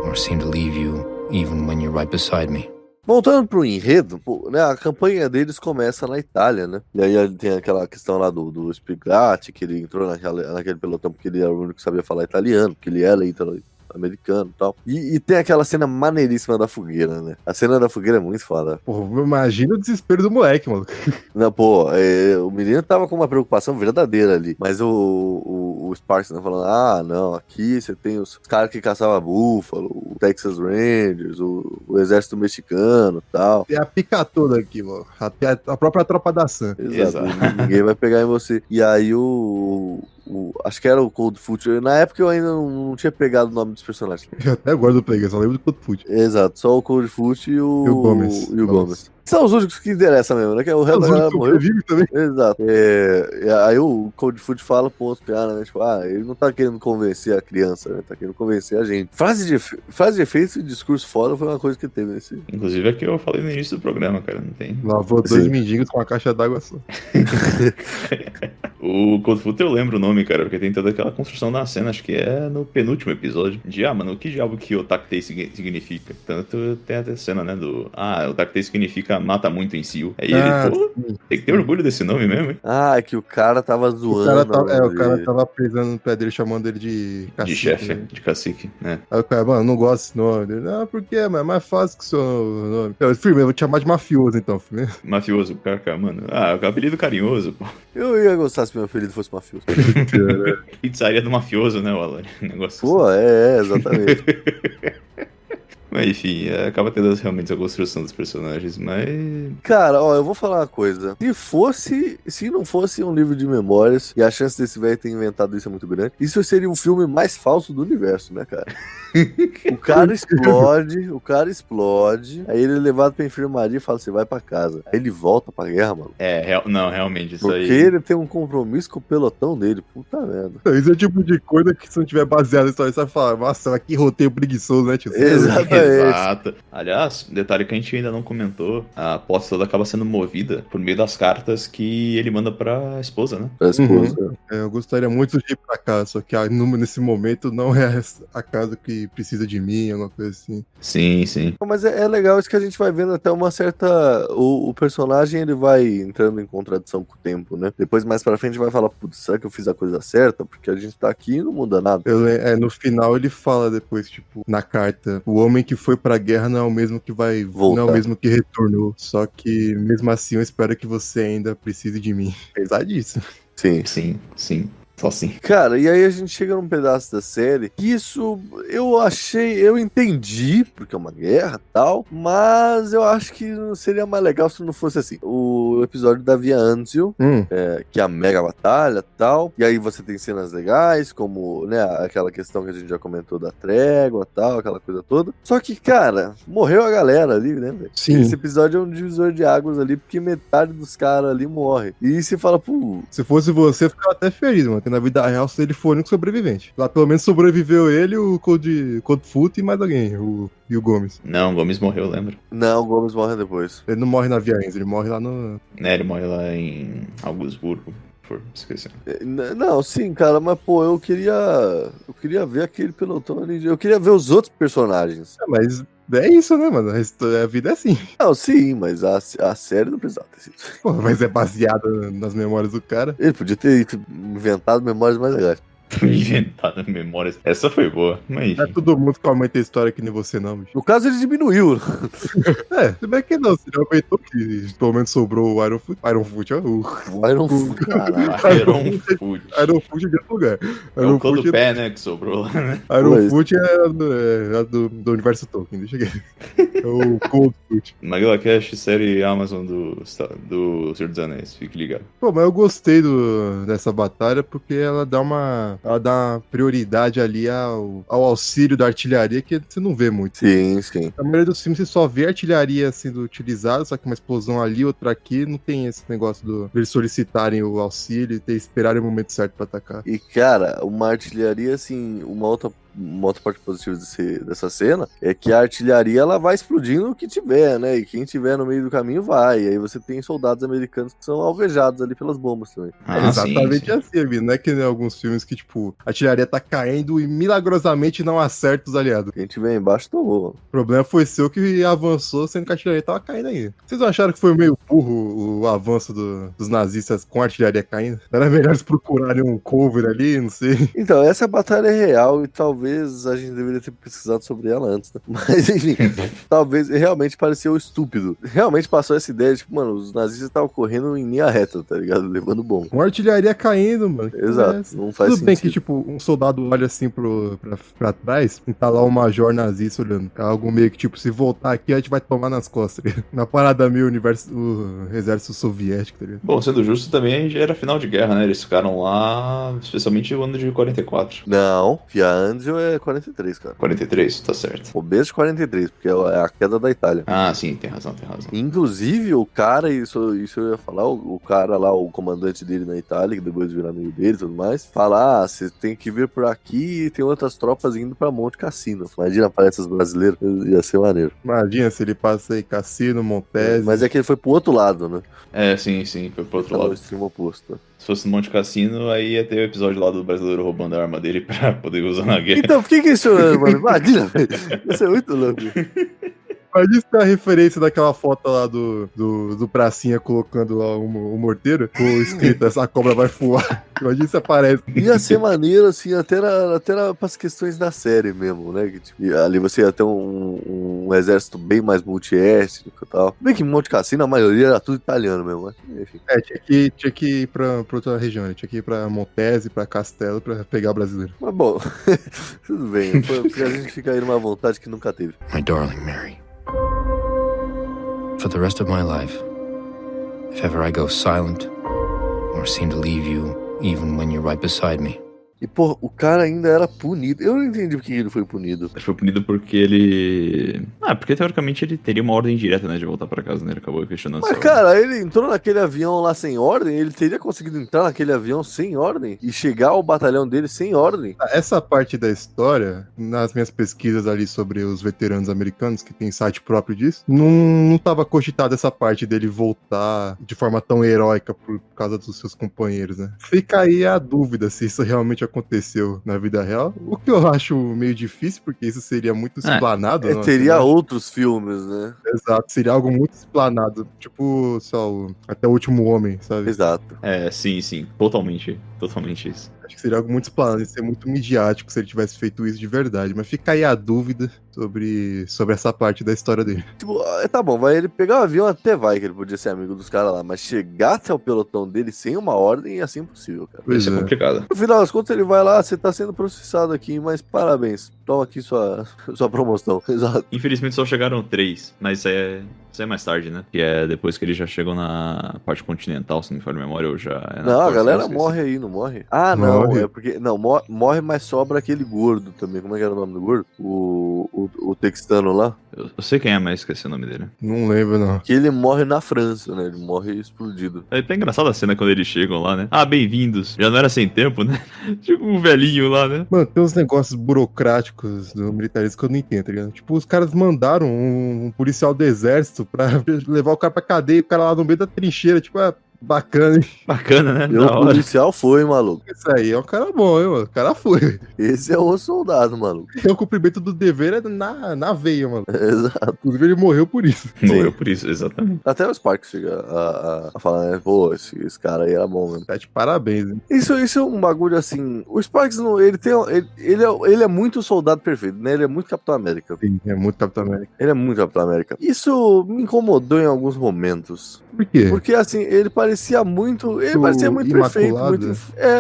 or seem to leave you even when you're right beside me. Voltando pro enredo, né, a campanha deles começa na Itália, né? E aí tem aquela questão lá do Spigliatti, que ele entrou naquele pelotão porque ele era o único que sabia falar italiano, porque ele era americano e tal. E tem aquela cena maneiríssima da fogueira, né? A cena da fogueira é muito foda. Pô, imagina o desespero do moleque, mano. Não, o menino tava com uma preocupação verdadeira ali. Mas o Sparks tá falando, não, aqui você tem os caras que caçavam búfalo, o Texas Rangers, o exército mexicano e tal. Tem a pica toda aqui, mano. Até a própria tropa da Sam. Exato. Ninguém vai pegar em você. E aí acho que era o Coldfoot. Na época eu ainda não tinha pegado o nome dos personagens. Eu até agora não peguei, só lembro do Coldfoot. Exato, só o Coldfoot e o Gomes. São os únicos que interessam mesmo, né? Que o resto da galera morreu. Também. Exato. Aí o Coldfoot fala pro outro cara, né? Tipo, ele não tá querendo convencer a criança, né? Tá querendo convencer a gente. Frase de efeito e discurso foda foi uma coisa que teve nesse. Inclusive é que eu falei no início do programa, cara. Não tem. Lavou 2 mendigos com uma caixa d'água só. O Coldfoot eu lembro o nome, cara, porque tem toda aquela construção da cena, acho que é no penúltimo episódio. Mano, o que diabo que o Takutei significa? Tanto tem até a cena, né, o Takutei significa mata muito em si. Aí tem que ter orgulho desse nome mesmo, hein? Ah, é que o cara tava zoando. O cara tava pisando no pé dele, chamando ele de cacique. De chefe, né? de cacique, né? Aí o cara, mano, não gosto desse nome. Ele, não, por quê? Mas é mais fácil que o seu nome. Firme, eu vou te chamar de mafioso, então, firme. Mafioso, cara, mano. Apelido carinhoso, pô. Eu ia gostar se meu apelido fosse mafioso. Pizzaria do mafioso, né, Alan? Negócio Pô, exatamente. Mas enfim, acaba tendo realmente a construção dos personagens, mas... Cara, ó, eu vou falar uma coisa. Se não fosse um livro de memórias, e a chance desse velho ter inventado isso é muito grande, isso seria o filme mais falso do universo, né, cara? O cara explode, aí ele é levado pra enfermaria e fala, você vai pra casa. Aí ele volta pra guerra, mano. Não, realmente, isso aí... Porque ele tem um compromisso com o pelotão dele, puta merda. Isso é o tipo de coisa que se não tiver baseado na história, você vai falar, nossa, que roteiro preguiçoso, né, tio? Exatamente. Exato. Aliás, detalhe que a gente ainda não comentou, a aposta toda acaba sendo movida por meio das cartas que ele manda pra esposa, né? Pra esposa. Eu gostaria muito de ir pra casa, só que nesse momento não é a casa que precisa de mim, alguma coisa assim. Sim. Mas é legal isso que a gente vai vendo até uma certa... O personagem, ele vai entrando em contradição com o tempo, né? Depois, mais pra frente, vai falar, putz, será que eu fiz a coisa certa? Porque a gente tá aqui e não muda nada. No final ele fala depois, tipo, na carta, o homem que foi pra guerra não é o mesmo que vai voltar. Não é o mesmo que retornou. Só que, mesmo assim, eu espero que você ainda precise de mim. Pesadíssimo. Sim. Só assim. Cara, e aí a gente chega num pedaço da série que isso eu entendi, porque é uma guerra e tal, mas eu acho que seria mais legal se não fosse assim. O episódio da Via Anzio, que é a mega batalha e tal, e aí você tem cenas legais, como, né, aquela questão que a gente já comentou da trégua e tal, aquela coisa toda. Só que, cara, morreu a galera ali, né, velho? Sim. Esse episódio é um divisor de águas ali, porque metade dos caras ali morre. E você fala, pô... Se fosse você, eu ficava até ferido, mano. Porque na vida real, ele foi o único sobrevivente. Lá, pelo menos, sobreviveu ele, o Coldfoot e mais alguém, o Gomes. Não, o Gomes morreu, lembra? Não, o Gomes morre depois. Ele não morre na Via Enzo, ele morre lá no... Ele morre lá em Augsburgo. Esqueci. Não, sim, cara, mas pô, eu queria ver aquele pelotão ali, eu queria ver os outros personagens. Mas é isso, né, mano? A vida é assim. Não, sim, mas a série não precisava ter sido. Pô, mas é baseada nas memórias do cara. Ele podia ter inventado memórias mais legais. Inventado memórias. Essa foi boa, mas... Não é todo mundo que aumenta a história que nem você, não, bicho. No caso, ele diminuiu. Se bem que não, ele aumentou que pelo menos sobrou o Iron Foot, ó. O Iron Foot, caralho. Iron Foot é de outro lugar. É o clã do pé, né, que sobrou lá, né? Iron Foot é do universo Tolkien, deixa aqui. É o Cold Foot. Maguila Cash, série Amazon do Senhor dos Anéis, fique ligado. Pô, mas eu gostei dessa batalha porque ela dá uma prioridade ali ao auxílio da artilharia que você não vê muito. Sim. Na maioria dos filmes você só vê a artilharia sendo utilizada, só que uma explosão ali, outra aqui, não tem esse negócio de eles solicitarem o auxílio e esperarem o momento certo pra atacar. E, cara, uma artilharia, assim, uma outra parte positiva dessa cena é que a artilharia ela vai explodindo o que tiver, né? E quem tiver no meio do caminho vai. E aí você tem soldados americanos que são alvejados ali pelas bombas também. É exatamente sim. Assim, amigo. Não é que nem alguns filmes que, tipo, a artilharia tá caindo e milagrosamente não acerta os aliados. Quem tiver embaixo tomou. O problema foi seu que avançou sendo que a artilharia tava caindo ainda. Vocês não acharam que foi meio burro o avanço dos nazistas com a artilharia caindo? Era melhor eles procurarem um cover ali, não sei. Então, essa batalha é real e talvez a gente deveria ter pesquisado sobre ela antes, né? Mas, enfim, talvez realmente pareceu estúpido. Realmente passou essa ideia, tipo, mano, os nazistas estavam correndo em linha reta, tá ligado? Levando bomba. Com a artilharia caindo, mano. Exato, não faz sentido. Tudo bem que, tipo, um soldado olha assim pra trás e tá lá um major nazista olhando. É algo meio que, tipo, se voltar aqui, a gente vai tomar nas costas. Na parada meio o exército soviético, tá ligado? Bom, sendo justo, também já era final de guerra, né? Eles ficaram lá, especialmente o ano de 44. Não, Via Anzio Brasil é 43, cara. 43, tá certo. Começo de 43, porque é a queda da Itália. Ah, sim, tem razão, tem razão. Inclusive, o cara, isso eu ia falar, o cara lá, o comandante dele na Itália, que depois vira amigo dele e tudo mais, fala, você tem que vir por aqui e tem outras tropas indo pra Monte Cassino. Imagina, aparece os brasileiros, ia ser maneiro. Imagina se ele passa aí Cassino, Montese. Mas é que ele foi pro outro lado, né? É, sim, foi pro outro Ele tá no lado. extremo oposto. Se fosse no Monte Cassino, aí ia ter o episódio lá do brasileiro roubando a arma dele pra poder usar na guerra. Então, por que isso, mano? Imagina, velho. Isso é muito louco. Imagina se tem a referência daquela foto lá do Pracinha colocando lá o morteiro, com escrito, essa cobra vai voar. Imagina se aparece. Ia ser maneiro, assim, até pras questões da série mesmo, né? Que, tipo, ali você ia ter um exército bem mais multiétnico e tal. Bem que em Monte Cassino a maioria era tudo italiano mesmo, né? Enfim. Tinha que ir pra outra região, né? Tinha que ir pra Montese, pra Castelo, pra pegar o brasileiro. Mas bom, tudo bem. Porque a gente fica aí numa vontade que nunca teve. My darling Mary. For the rest of my life, if ever I go silent or seem to leave you even when you're right beside me, E, pô, o cara ainda era punido. Eu não entendi por que ele foi punido. Ele foi punido porque ele... porque teoricamente ele teria uma ordem direta, né, de voltar pra casa, né? Ele acabou questionando Mas, essa cara, ele entrou naquele avião lá sem ordem. Ele teria conseguido entrar naquele avião sem ordem e chegar ao batalhão dele sem ordem. Essa parte da história, nas minhas pesquisas ali sobre os veteranos americanos, que tem site próprio disso, não tava cogitada essa parte dele voltar de forma tão heróica por causa dos seus companheiros, né? Fica aí a dúvida se isso realmente aconteceu na vida real, o que eu acho meio difícil, porque isso seria muito explanado. Né? Teria outros filmes, né? Exato, seria algo muito explanado, tipo, só até o Último Homem, sabe? Exato. Sim, totalmente isso. Acho que seria algo muito explanado, ia ser muito midiático se ele tivesse feito isso de verdade, mas fica aí a dúvida sobre essa parte da história dele. Tipo, tá bom, vai ele pegar o avião até vai, que ele podia ser amigo dos caras lá, mas chegar até o pelotão dele sem uma ordem ia ser impossível, cara. Pois Isso é complicado. No final das contas, ele vai lá, você tá sendo processado aqui, mas parabéns, toma aqui sua promoção. Exato. Infelizmente só chegaram 3, mas isso é mais tarde, né? Que é depois que eles já chegam na parte continental, se não me falha a memória, ou já... Não, a galera morre aí, não morre? Ah, não, é porque... Não, morre, mas sobra aquele gordo também. Como é que era o nome do gordo? O texano lá. Eu sei quem é, mas esqueci o nome dele. Não lembro, não. Que ele morre na França, né? Ele morre explodido. É até engraçada a cena quando eles chegam lá, né? Ah, bem-vindos. Já não era sem tempo, né? Tipo um velhinho lá, né? Mano, tem uns negócios burocráticos do militarismo que eu não entendo, tá ligado? Tipo, os caras mandaram um policial do exército pra levar o cara pra cadeia e o cara lá no meio da trincheira, tipo, bacana, hein? Bacana, né? E o policial foi, maluco. Isso aí é um cara bom, hein, mano? O cara foi. Esse é o soldado, maluco. O cumprimento do dever é na veia, mano. Exato. Inclusive, ele morreu por isso. Morreu por isso, exatamente. Até o Sparks chega a falar, né? Pô, esse cara aí era bom mesmo. Tá de parabéns, hein? Isso é um bagulho assim. O Sparks, ele é muito soldado perfeito, né? Ele é muito Capitão América. Sim, é muito Capitão América. Ele é muito Capitão América. Isso me incomodou em alguns momentos. Por quê? Porque, assim, ele parecia muito perfeito,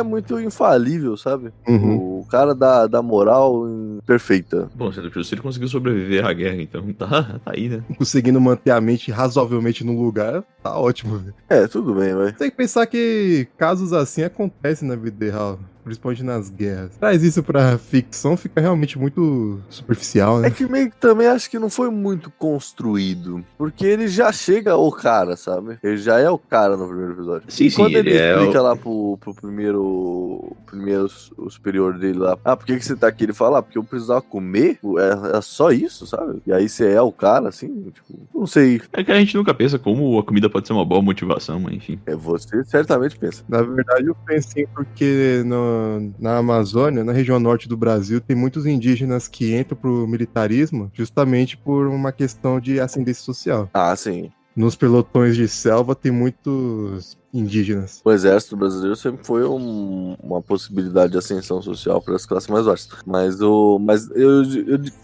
muito infalível, sabe? Uhum. O cara da moral perfeita. Bom, se ele conseguiu sobreviver à guerra, então tá aí, né? Conseguindo manter a mente razoavelmente no lugar, tá ótimo, velho. É, tudo bem, vai. Tem que pensar que casos assim acontecem na vida real. Principalmente nas guerras. Traz isso pra ficção, fica realmente muito superficial, né? É que meio que também acho que não foi muito construído. Porque ele já chega o cara, sabe? Ele já é o cara no primeiro episódio. Sim, e quando ele explica o... lá pro primeiro o superior dele lá, por que você tá aqui? Ele fala, porque eu precisava comer? É só isso, sabe? E aí você é o cara, assim, tipo, não sei. É que a gente nunca pensa como a comida pode ser uma boa motivação, mas enfim. Você certamente pensa. Na verdade, eu pensei porque na Amazônia, na região norte do Brasil, tem muitos indígenas que entram pro militarismo justamente por uma questão de ascendência social. Ah, sim. Nos pelotões de selva tem muitos indígenas. O exército brasileiro sempre foi uma possibilidade de ascensão social para as classes mais baixas. Mas eu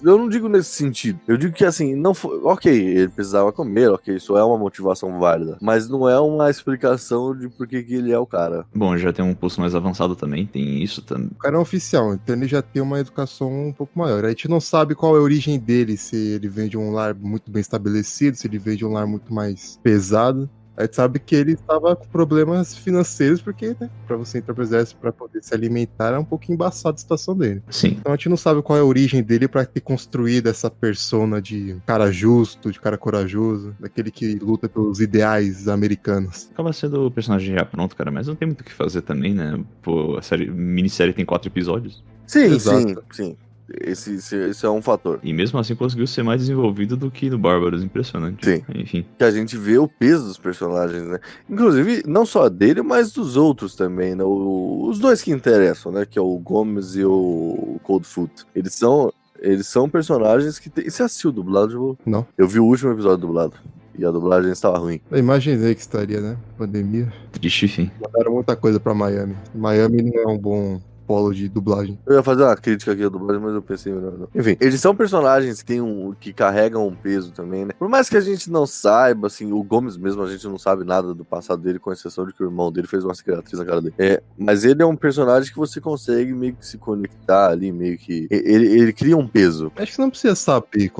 não digo nesse sentido. Eu digo que assim, não foi. Ok, ele precisava comer, ok, isso é uma motivação válida. Mas não é uma explicação de por que ele é o cara. Bom, já tem um curso mais avançado também, tem isso também. O cara é um oficial, então ele já tem uma educação um pouco maior. A gente não sabe qual é a origem dele, se ele vem de um lar muito bem estabelecido, se ele vem de um lar muito mais pesado. A gente sabe que ele estava com problemas financeiros, porque, né, pra você entrar pro exército pra poder se alimentar, é um pouco embaçada a situação dele. Sim. Então a gente não sabe qual é a origem dele pra ter construído essa persona de cara justo, de cara corajoso, daquele que luta pelos ideais americanos. Acaba sendo o personagem já pronto, cara, mas não tem muito o que fazer também, né? Pô, minissérie tem 4 episódios. Sim, Exato. sim. Esse é um fator. E mesmo assim conseguiu ser mais desenvolvido do que no Bárbaros, impressionante. Sim. Enfim. Que a gente vê o peso dos personagens, né? Inclusive, não só dele, mas dos outros também, né? Os dois que interessam, né? Que é o Gomes e o Coldfoot. Eles são personagens que tem... Você assistiu o dublado, João? Não. Eu vi o último episódio dublado. E a dublagem estava ruim. Eu imaginei que estaria, né? Pandemia. Triste, enfim. Mandaram muita coisa pra Miami. Miami não é um bom polo de dublagem. Eu ia fazer uma crítica aqui à dublagem, mas eu pensei melhor não. Enfim, eles são personagens que carregam um peso também, né? Por mais que a gente não saiba, assim, o Gomes mesmo, a gente não sabe nada do passado dele, com exceção de que o irmão dele fez uma cicatriz na cara dele. Mas ele é um personagem que você consegue meio que se conectar ali, meio que... Ele cria um peso. Acho que você não precisa saber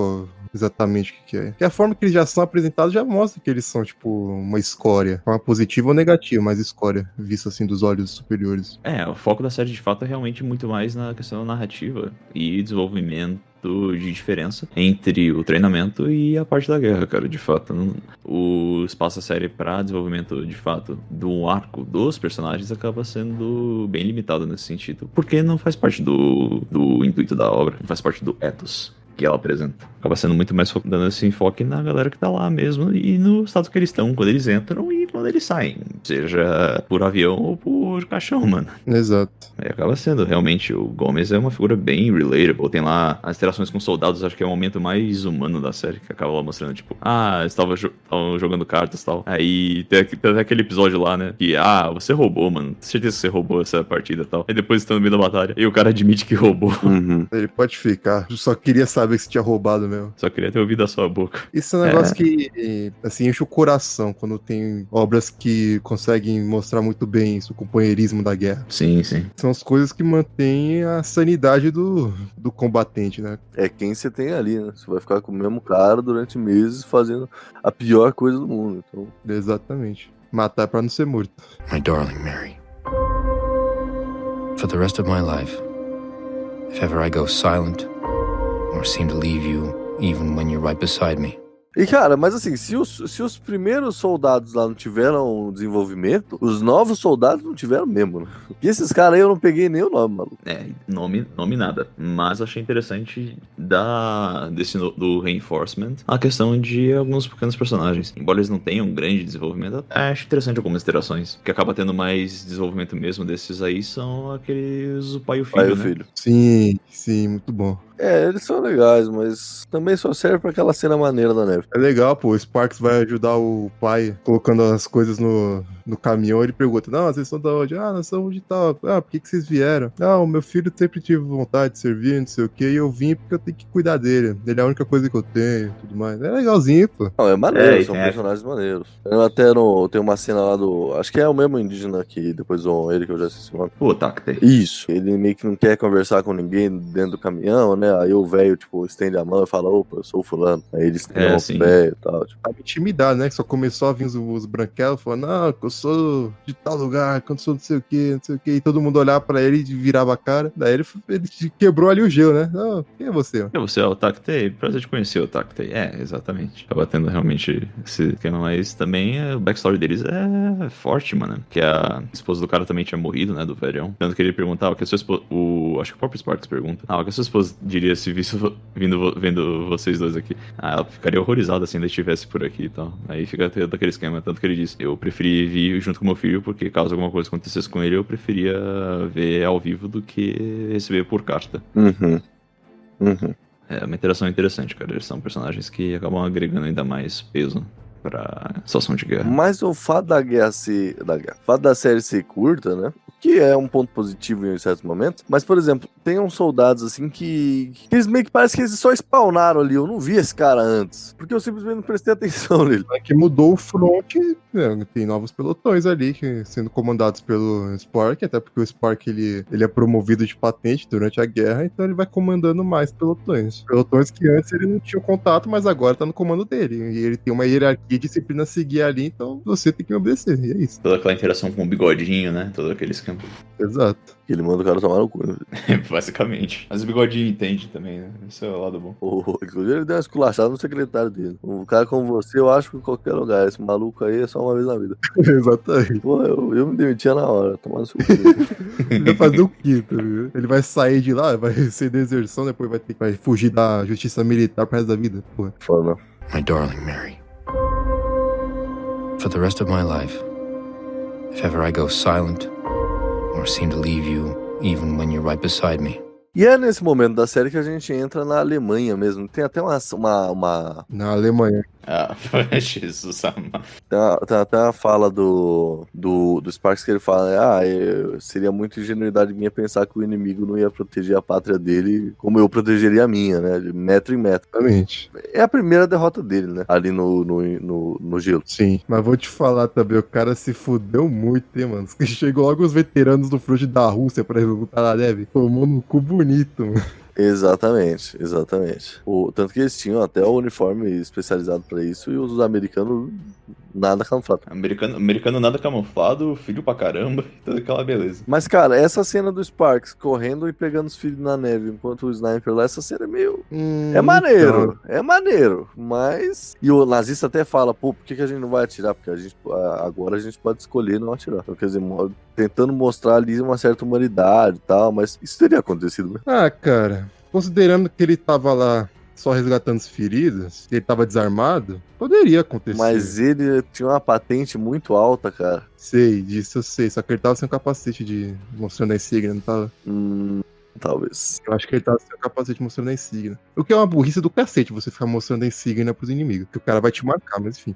exatamente o que é. Porque a forma que eles já são apresentados já mostra que eles são, tipo, uma escória. Forma positiva ou negativa, mas escória, vista assim dos olhos superiores. O foco da série de fato é realmente muito mais na questão da narrativa e desenvolvimento de diferença entre o treinamento e a parte da guerra, cara, de fato. O espaço da série para desenvolvimento, de fato, do arco dos personagens acaba sendo bem limitado nesse sentido, porque não faz parte do intuito da obra, não faz parte do ethos que ela apresenta. Acaba sendo muito mais dando esse enfoque na galera que tá lá mesmo e no estado que eles estão quando eles entram e quando eles saem, seja por avião ou por caixão, mano. Exato. Aí acaba sendo, realmente, o Gomes é uma figura bem relatable. Tem lá as interações com soldados, acho que é o momento mais humano da série, que acaba lá mostrando, tipo, estavam jogando cartas e tal. Aí tem aquele episódio lá, né, que, você roubou, mano, certeza que você roubou essa partida e tal. Aí depois estão no meio da batalha e o cara admite que roubou. Ele pode ficar. Eu só queria saber que você tinha roubado mesmo. Só queria ter ouvido a sua boca. Isso é um negócio que, assim, enche o coração quando tem obras que conseguem mostrar muito bem isso, o companheirismo da guerra. Sim, sim. São as coisas que mantêm a sanidade do combatente, né? É quem você tem ali, né? Você vai ficar com o mesmo cara durante meses fazendo a pior coisa do mundo. Então... Exatamente. Matar pra não ser morto. My darling Mary. For the rest of my life, if ever I go silent or seem to leave you even when you're right beside me. E cara, mas assim, se os primeiros soldados lá não tiveram desenvolvimento, os novos soldados não tiveram mesmo, né? E esses caras aí eu não peguei nem o nome, maluco. Nome nada. Mas achei interessante do reinforcement a questão de alguns pequenos personagens. Embora eles não tenham um grande desenvolvimento, acho interessante algumas interações. O que acaba tendo mais desenvolvimento mesmo desses aí são aqueles o pai e o filho, né? Sim, muito bom. Eles são legais, mas também só serve pra aquela cena maneira da neve. É legal, pô, o Sparks vai ajudar o pai colocando as coisas no caminhão, ele pergunta, não, vocês são da onde? Nós somos de tal. Por que vocês vieram? O meu filho sempre tive vontade de servir, não sei o que, e eu vim porque eu tenho que cuidar dele. Ele é a única coisa que eu tenho, tudo mais. É legalzinho, pô. Não, é maneiro, são personagens maneiros. Tem uma cena lá acho que é o mesmo indígena que depois zoam ele, que eu já assisti o nome. O Takte. Isso. Ele meio que não quer conversar com ninguém dentro do caminhão, né? Aí o velho, tipo, estende a mão e fala, opa, eu sou o fulano. Aí ele estende o velho e tal. Tipo. Tá intimidado, né? Que só começou a vir os branquelos falando, não, que eu sou de tal lugar, que eu sou não sei o que, e todo mundo olhava pra ele e virava a cara. Daí ele quebrou ali o gelo, né? Não, quem é você? Você é o Takte? Prazer te conhecer, o Takte. Exatamente. Acaba tendo realmente esse esquema, mas também o backstory deles é forte, mano. Que a esposa do cara também tinha morrido, né? Do velhão. Tanto que ele perguntava, que a sua esposa. Acho que o próprio Sparks pergunta. O que a sua esposa diria se vendo vocês dois aqui? Ela ficaria horrorizada se ainda estivesse por aqui e tal. Aí fica daquele esquema. Tanto que ele disse: eu preferi vir junto com meu filho, porque caso alguma coisa acontecesse com ele, eu preferia ver ao vivo do que receber por carta. É uma interação interessante, cara. Eles são personagens que acabam agregando ainda mais peso pra situação de guerra. Mas o fato o fato da série ser curta, né? Que é um ponto positivo em certos momentos. Mas, por exemplo, tem uns soldados assim que eles meio que parece que eles só spawnaram ali. Eu não vi esse cara antes. Porque eu simplesmente não prestei atenção nele. É que mudou o front, tem novos pelotões ali, sendo comandados pelo Spark, até porque o Spark ele é promovido de patente durante a guerra, então ele vai comandando mais pelotões. Pelotões que antes ele não tinha contato, mas agora tá no comando dele. E ele tem uma hierarquia que disciplina seguir ali, então você tem que obedecer, e é isso. Toda aquela interação com o bigodinho, né? Todo aquele esquema. Exato. Ele manda o cara tomar no cu. Né? Basicamente. Mas o bigodinho entende também, né? Isso é o lado bom. Inclusive, ele deu uma esculachada no secretário dele. Um cara como você, eu acho que em qualquer lugar. Esse maluco aí é só uma vez na vida. Exatamente. Pô, eu me demitia na hora, tomando seu cu. Ele vai fazer o quê, tá ligado? Ele vai sair de lá, vai ser deserção, depois vai fugir da justiça militar pro resto da vida, porra. Foda. My darling Mary. For the rest of my life, if ever I go silent or seem to leave you even when you're right beside me, E é nesse momento da série que a gente entra na Alemanha mesmo. Tem até uma Na Alemanha. Ah, Jesus amado. tem até uma fala do Sparks que ele fala, seria muito ingenuidade minha pensar que o inimigo não ia proteger a pátria dele como eu protegeria a minha, né? De metro em metro. Exatamente. É a primeira derrota dele, né? Ali no gelo. Sim. Mas vou te falar também, o cara se fudeu muito, hein, mano. Chegou logo os veteranos do front da Rússia pra lutar na neve. Tomou no cu bonito, mano. Exatamente. Tanto que eles tinham até o uniforme especializado pra isso e os americanos nada camuflado. Americano nada camuflado, filho pra caramba, toda aquela beleza. Mas, cara, essa cena do Sparks correndo e pegando os filhos na neve enquanto o sniper lá, essa cena é meio... É maneiro, mas... E o nazista até fala, pô, por que a gente não vai atirar? Porque agora a gente pode escolher não atirar. Então, quer dizer, tentando mostrar ali uma certa humanidade e tal, mas isso teria acontecido, né? Ah, cara, considerando que ele tava lá só resgatando os feridos, ele tava desarmado, poderia acontecer. Mas ele tinha uma patente muito alta, cara. Sei, disso eu sei, só que ele tava sem o capacete mostrando a insígnia, não tava? Talvez. Eu acho que ele tava sem o capacete mostrando a insígnia. O que é uma burrice do cacete, você ficar mostrando a insígnia pros inimigos, que o cara vai te marcar, mas enfim.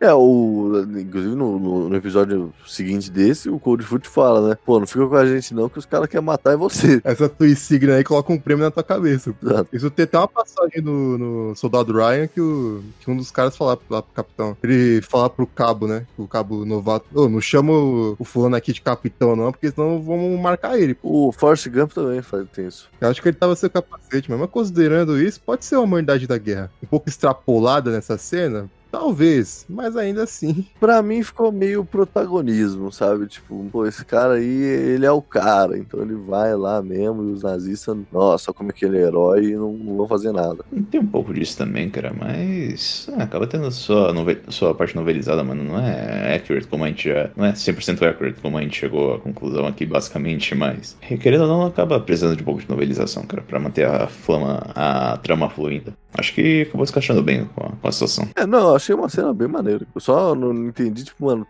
Inclusive no episódio seguinte desse, o Coldfoot fala, né? Pô, não fica com a gente não, que os caras querem matar você. Essa tua insígnia aí coloca um prêmio na tua cabeça. Exato. Isso tem até uma passagem no Soldado Ryan que um dos caras fala lá pro capitão. Ele fala pro cabo, né? O cabo novato. Não chama o fulano aqui de capitão não, porque senão vamos marcar ele. O Forrest Gump também tem isso. Eu acho que ele tava sem o capacete, mas considerando isso, pode ser uma humanidade da guerra. Um pouco extrapolada nessa cena, talvez, mas ainda assim. Pra mim ficou meio protagonismo, sabe? Tipo, pô, esse cara aí, ele é o cara, então ele vai lá mesmo e os nazistas, nossa, como é que ele é herói e não vão fazer nada. Tem um pouco disso também, cara, mas acaba tendo a sua parte novelizada, mano. Não é accurate como a gente já... Não é 100% accurate como a gente chegou à conclusão aqui, basicamente, mas... Querendo ou não, acaba precisando de um pouco de novelização, cara, pra manter a trama fluindo. Acho que acabou se encaixando bem com a situação. Não, achei uma cena bem maneira. Eu só não entendi, tipo, mano,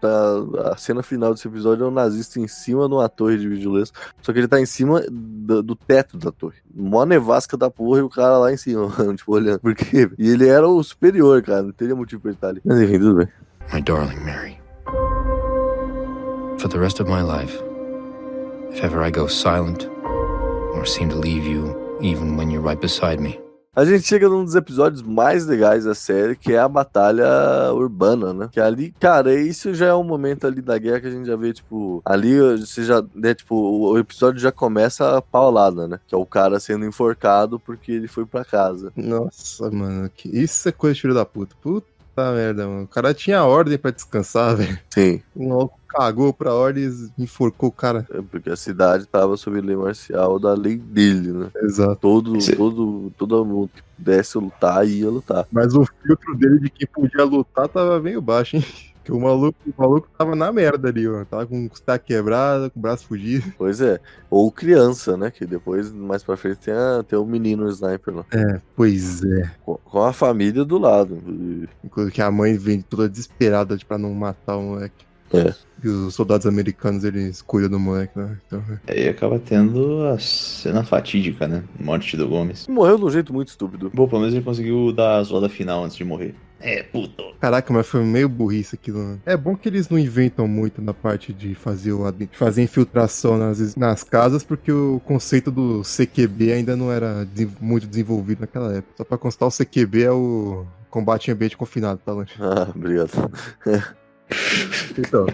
a cena final desse episódio é um nazista em cima de uma torre de vigilância, só que ele tá em cima do teto da torre. Mó nevasca da porra e o cara lá em cima, mano, tipo, olhando. Por quê? E ele era o superior, cara, não teria motivo pra ele estar ali. Mas enfim, tudo bem. my darling Mary. For the rest of my life, if ever I go silent or seem to leave you even when you're right beside me, A gente chega num dos episódios mais legais da série, que é a batalha urbana, né? Que ali, cara, isso já é um momento ali da guerra que a gente já vê, tipo... Ali, você já... Né, tipo, o episódio já começa a paulada, né? Que é o cara sendo enforcado porque ele foi pra casa. Nossa, mano, isso é coisa de filho da puta. Puta merda, mano. O cara tinha ordem pra descansar, velho. Sim. O maluco cagou pra ordem e enforcou o cara. É porque a cidade tava sob lei marcial da lei dele, né? Exato. Todo mundo que pudesse lutar, ia lutar. Mas o filtro dele de quem podia lutar tava meio baixo, hein? Porque o maluco tava na merda ali, ó. Tava com costela quebrada, com o braço fugido. Pois é. Ou criança, né? Que depois, mais pra frente, tem o menino sniper lá. É, pois é. Com a família do lado. Inclusive que a mãe vem toda desesperada pra não matar o moleque. É. E os soldados americanos, eles cuidam do moleque, né? Então, Aí acaba tendo a cena fatídica, né? Morte do Gomes. Morreu de um jeito muito estúpido. Bom, pelo menos ele conseguiu dar a zoada final antes de morrer. É, puto. Caraca, mas foi meio burrice aquilo, né? É bom que eles não inventam muito na parte de fazer infiltração nas casas, porque o conceito do CQB ainda não era muito desenvolvido naquela época. Só pra constar, o CQB é o combate em ambiente confinado, tá, Lanche? Ah, obrigado. Então,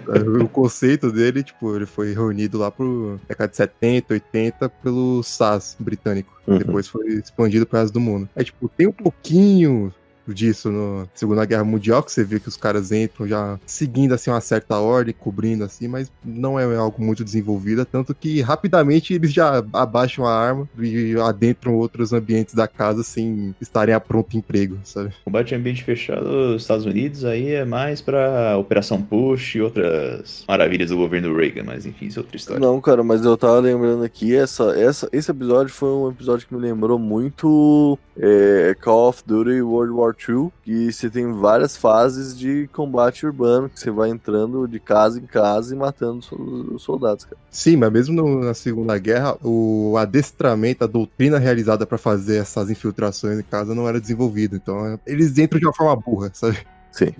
o conceito dele, tipo, ele foi reunido lá pro década de 70, 80 pelo SAS britânico. Uhum. Depois foi expandido para resto do mundo. Aí, tipo, tem um pouquinho disso na Segunda Guerra Mundial, que você vê que os caras entram já seguindo assim uma certa ordem, cobrindo assim, mas não é algo muito desenvolvido, tanto que rapidamente eles já abaixam a arma e adentram outros ambientes da casa sem estarem a pronto emprego, sabe? Combate em ambiente fechado nos Estados Unidos aí é mais pra Operação Push e outras maravilhas do governo Reagan, mas enfim, isso é outra história. Não, cara, mas eu tava lembrando aqui, esse episódio foi um episódio que me lembrou muito Call of Duty World War II, que você tem várias fases de combate urbano, que você vai entrando de casa em casa e matando os soldados, cara. Sim, mas mesmo na Segunda Guerra, o adestramento, a doutrina realizada pra fazer essas infiltrações em casa não era desenvolvido, então eles entram de uma forma burra, sabe? Sim,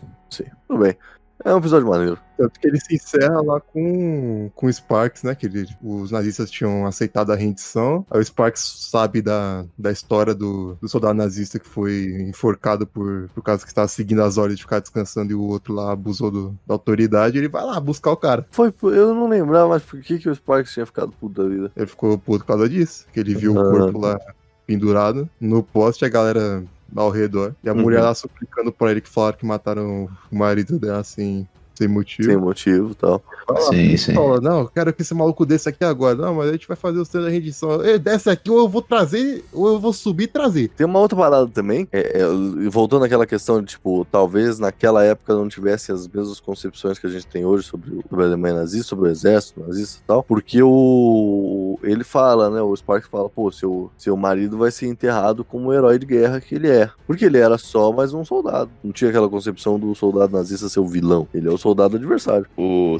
tudo bem. É um episódio maneiro. Tanto que ele se encerra lá com o Sparks, né? Que os nazistas tinham aceitado a rendição. Aí o Sparks sabe da história do soldado nazista que foi enforcado por causa que estava seguindo as ordens de ficar descansando e o outro lá abusou da autoridade. Ele vai lá buscar o cara. Eu não lembrava, mas por que o Sparks tinha ficado puto da vida? Ele ficou puto por causa disso. Que ele viu o corpo lá pendurado no poste, a galera ao redor. E a mulher lá suplicando pra ele que falaram que mataram o marido dela assim, sem motivo. Sem motivo e tal. Sim. Fala, não, eu quero que esse maluco desse aqui agora. Não, mas a gente vai fazer os treinos da rendição. Desce aqui, ou eu vou trazer, ou eu vou subir e trazer. Tem uma outra parada também, voltando àquela questão de, tipo, talvez naquela época não tivesse as mesmas concepções que a gente tem hoje sobre a Alemanha nazista, sobre o exército nazista e tal, porque ele fala, né, o Sparks fala, pô, seu marido vai ser enterrado como o herói de guerra que ele é. Porque ele era só mais um soldado. Não tinha aquela concepção do soldado nazista ser o vilão. Ele é o soldado adversário.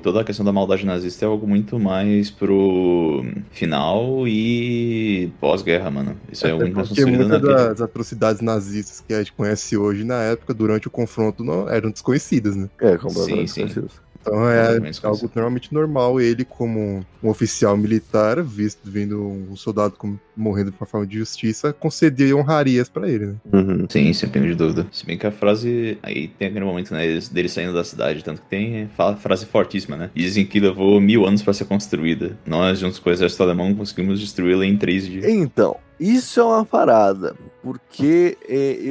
Toda a questão da maldade nazista é algo muito mais pro final e pós-guerra, mano. Isso é algo mais construído muitas das atrocidades nazistas que a gente conhece hoje, na época, durante o confronto, não eram desconhecidas, né? Completamente desconhecidas. Então é algo normalmente normal ele, como um oficial militar, vendo um soldado morrendo de uma forma de justiça, conceder honrarias pra ele, né? Sim, sem pingo de dúvida. Se bem que a frase, aí tem aquele momento, né, dele saindo da cidade, tanto que tem frase fortíssima, né? Dizem que levou 1000 anos pra ser construída. Nós, juntos com o exército alemão, conseguimos destruí-la em 3 dias. Então, isso é uma parada, porque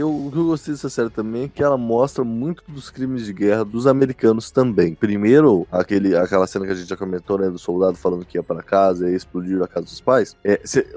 o que eu gostei dessa série também é que ela mostra muito dos crimes de guerra dos americanos também. Primeiro, aquela cena que a gente já comentou, né, do soldado falando que ia para casa e explodiu a casa dos pais.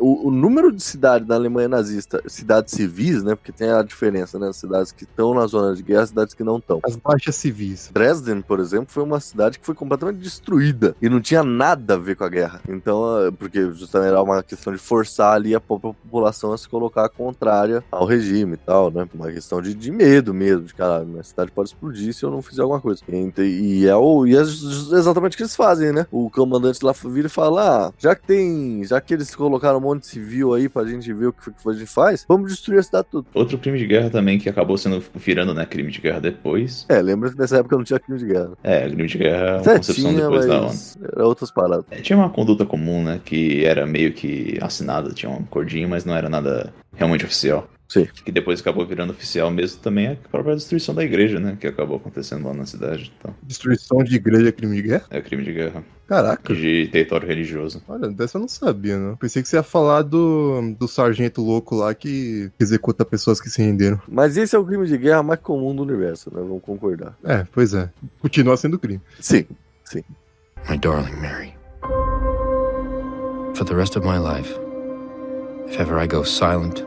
O número de cidades na Alemanha nazista, cidades civis, né, porque tem a diferença, né, cidades que estão na zona de guerra e cidades que não estão. As baixas civis. Dresden, por exemplo, foi uma cidade que foi completamente destruída e não tinha nada a ver com a guerra. Então, porque justamente era uma questão de forçar ali a população a se colocar contrária ao regime e tal, né? Uma questão de medo mesmo, de caralho, minha cidade pode explodir se eu não fizer alguma coisa. E é exatamente o que eles fazem, né? O comandante lá vira e fala, já que eles colocaram um monte de civil aí pra gente ver o que a gente faz, vamos destruir a cidade toda. Outro crime de guerra também que acabou virando, né, crime de guerra depois. Lembra que nessa época não tinha crime de guerra. Crime de guerra é uma concepção depois da ONU. Era outras paradas. Tinha uma conduta comum, né, que era meio que assinada, tinha um cordinho, mas não era nada realmente oficial. Sim. Que depois acabou virando oficial mesmo também a própria destruição da igreja, né? Que acabou acontecendo lá na cidade. Então. Destruição de igreja é crime de guerra? É crime de guerra. Caraca. De território religioso. Olha, dessa eu não sabia, não. Pensei que você ia falar do sargento louco lá que executa pessoas que se renderam. Mas esse é o crime de guerra mais comum do universo, né? Vamos concordar. Pois é. Continua sendo crime. Sim. My darling Mary. For the rest of my life, if ever I go silent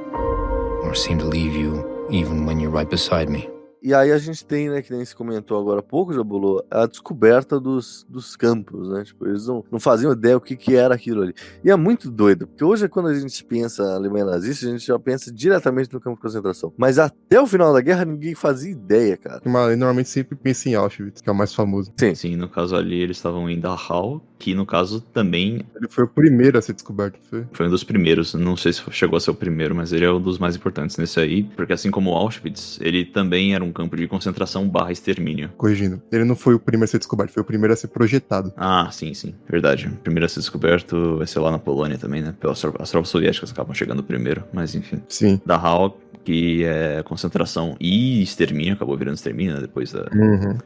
or seem to leave you even when you're right beside me. E aí a gente tem, né, que nem se comentou agora há pouco, Jabulô, a descoberta dos campos, né? Tipo, eles não faziam ideia o que era aquilo ali. E é muito doido, porque hoje quando a gente pensa na Alemanha nazista, a gente já pensa diretamente no campo de concentração. Mas até o final da guerra ninguém fazia ideia, cara. Mas normalmente sempre pensa em Auschwitz, que é o mais famoso. Sim, no caso ali eles estavam em Dachau, que no caso também... Ele foi o primeiro a ser descoberto, foi? Foi um dos primeiros, não sei se chegou a ser o primeiro, mas ele é um dos mais importantes nesse aí, porque assim como Auschwitz, ele também era um campo de concentração / extermínio. Corrigindo, ele não foi o primeiro a ser descoberto, foi o primeiro a ser projetado. Ah, sim, verdade. O primeiro a ser descoberto vai ser lá na Polônia também, né? As tropas soviéticas acabam chegando primeiro, mas enfim. Sim. Dachau, que é concentração e extermínio, acabou virando extermínio, né, depois da...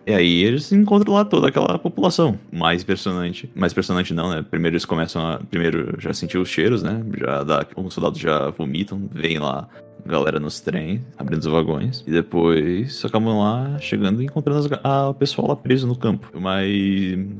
E aí eles encontram lá toda aquela população. Mais impressionante não, né? Primeiro já sentiu os cheiros, né? Os soldados já vomitam, vem lá galera nos trens, abrindo os vagões, e depois acabam lá chegando e encontrando o pessoal lá preso no campo. Mas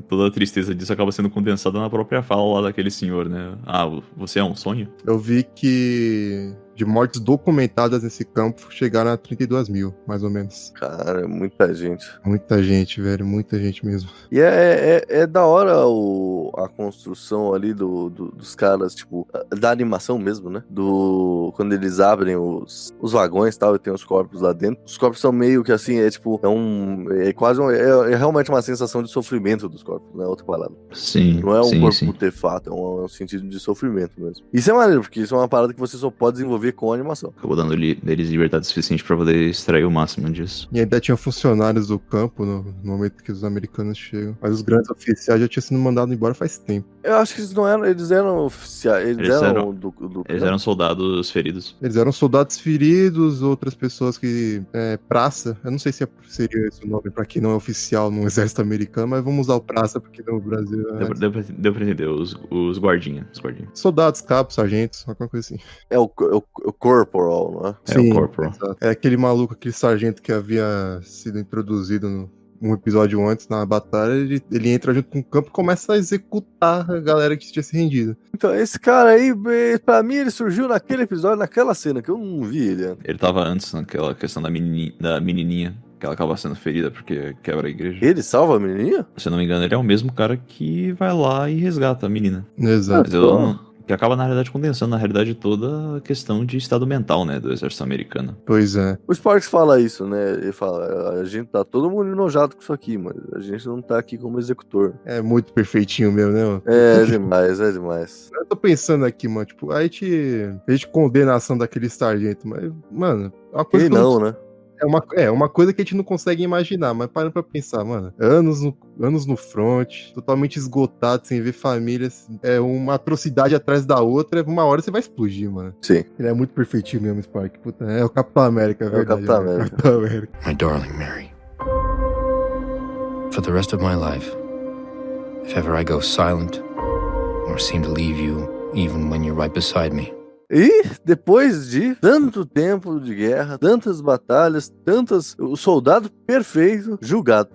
toda a tristeza disso acaba sendo condensada na própria fala lá daquele senhor, né? Ah, você é um sonho? Eu vi que de mortes documentadas nesse campo chegaram a 32 mil, mais ou menos. Cara, é muita gente. Muita gente, velho, muita gente mesmo. E é da hora a construção ali dos caras, tipo, da animação mesmo, né? Quando eles abrem os vagões e tal, e tem os corpos lá dentro. Os corpos são meio que assim, é realmente uma sensação de sofrimento dos corpos, não é outra palavra. Sim. Não é um sim, corpo sim. putefato, é um sentido de sofrimento mesmo. Isso é maneiro, porque isso é uma parada que você só pode desenvolver com a animação. Acabou dando deles liberdade suficiente pra poder extrair o máximo disso. E ainda tinha funcionários do campo no momento que os americanos chegam. Mas os grandes oficiais já tinham sido mandados embora faz tempo. Eu acho que eles eram oficiais, eles eram do Eles eram soldados feridos. Eles eram soldados feridos, outras pessoas que... praça, eu não sei se seria esse o nome pra quem não é oficial no exército americano, mas vamos usar o praça porque no Brasil... Deu pra entender, os guardinhas. Soldados, cabos, sargentos, alguma coisa assim. É o corporal, não é? É o corporal. Exato. É aquele maluco, aquele sargento que havia sido introduzido um episódio antes na batalha, ele entra junto com o campo e começa a executar a galera que tinha se rendido. Então, esse cara aí, pra mim, ele surgiu naquele episódio, naquela cena, que eu não vi ele antes. Ele tava antes naquela questão da menininha, que ela acaba sendo ferida porque quebra a igreja. Ele salva a menininha? Se eu não me engano, ele é o mesmo cara que vai lá e resgata a menina. Exato. Mas que acaba, na realidade, condensando, na realidade, toda a questão de estado mental, né, do exército americano. Pois é. O Sparks fala isso, né? Ele fala, a gente tá todo mundo enojado com isso aqui, mas a gente não tá aqui como executor. É muito perfeitinho mesmo, né, mano? É demais, é demais. Eu tô pensando aqui, mano, tipo, a gente condena a ação daquele sargento, mas, mano, é uma coisa Ele que eu não, né? É uma coisa que a gente não consegue imaginar, mas parando pra pensar, mano, anos no front, totalmente esgotado, sem ver famílias, uma atrocidade atrás da outra, uma hora você vai explodir, mano. Sim. Ele é muito perfeitinho mesmo, Spark. Puta, é o Capitão América, é verdade. É o Capitão América. Capitão América. My darling Mary. For the rest of my life, if ever I go silent or seem to leave you even when you're right beside me, E depois de tanto tempo de guerra, tantas batalhas, o soldado perfeito julgado.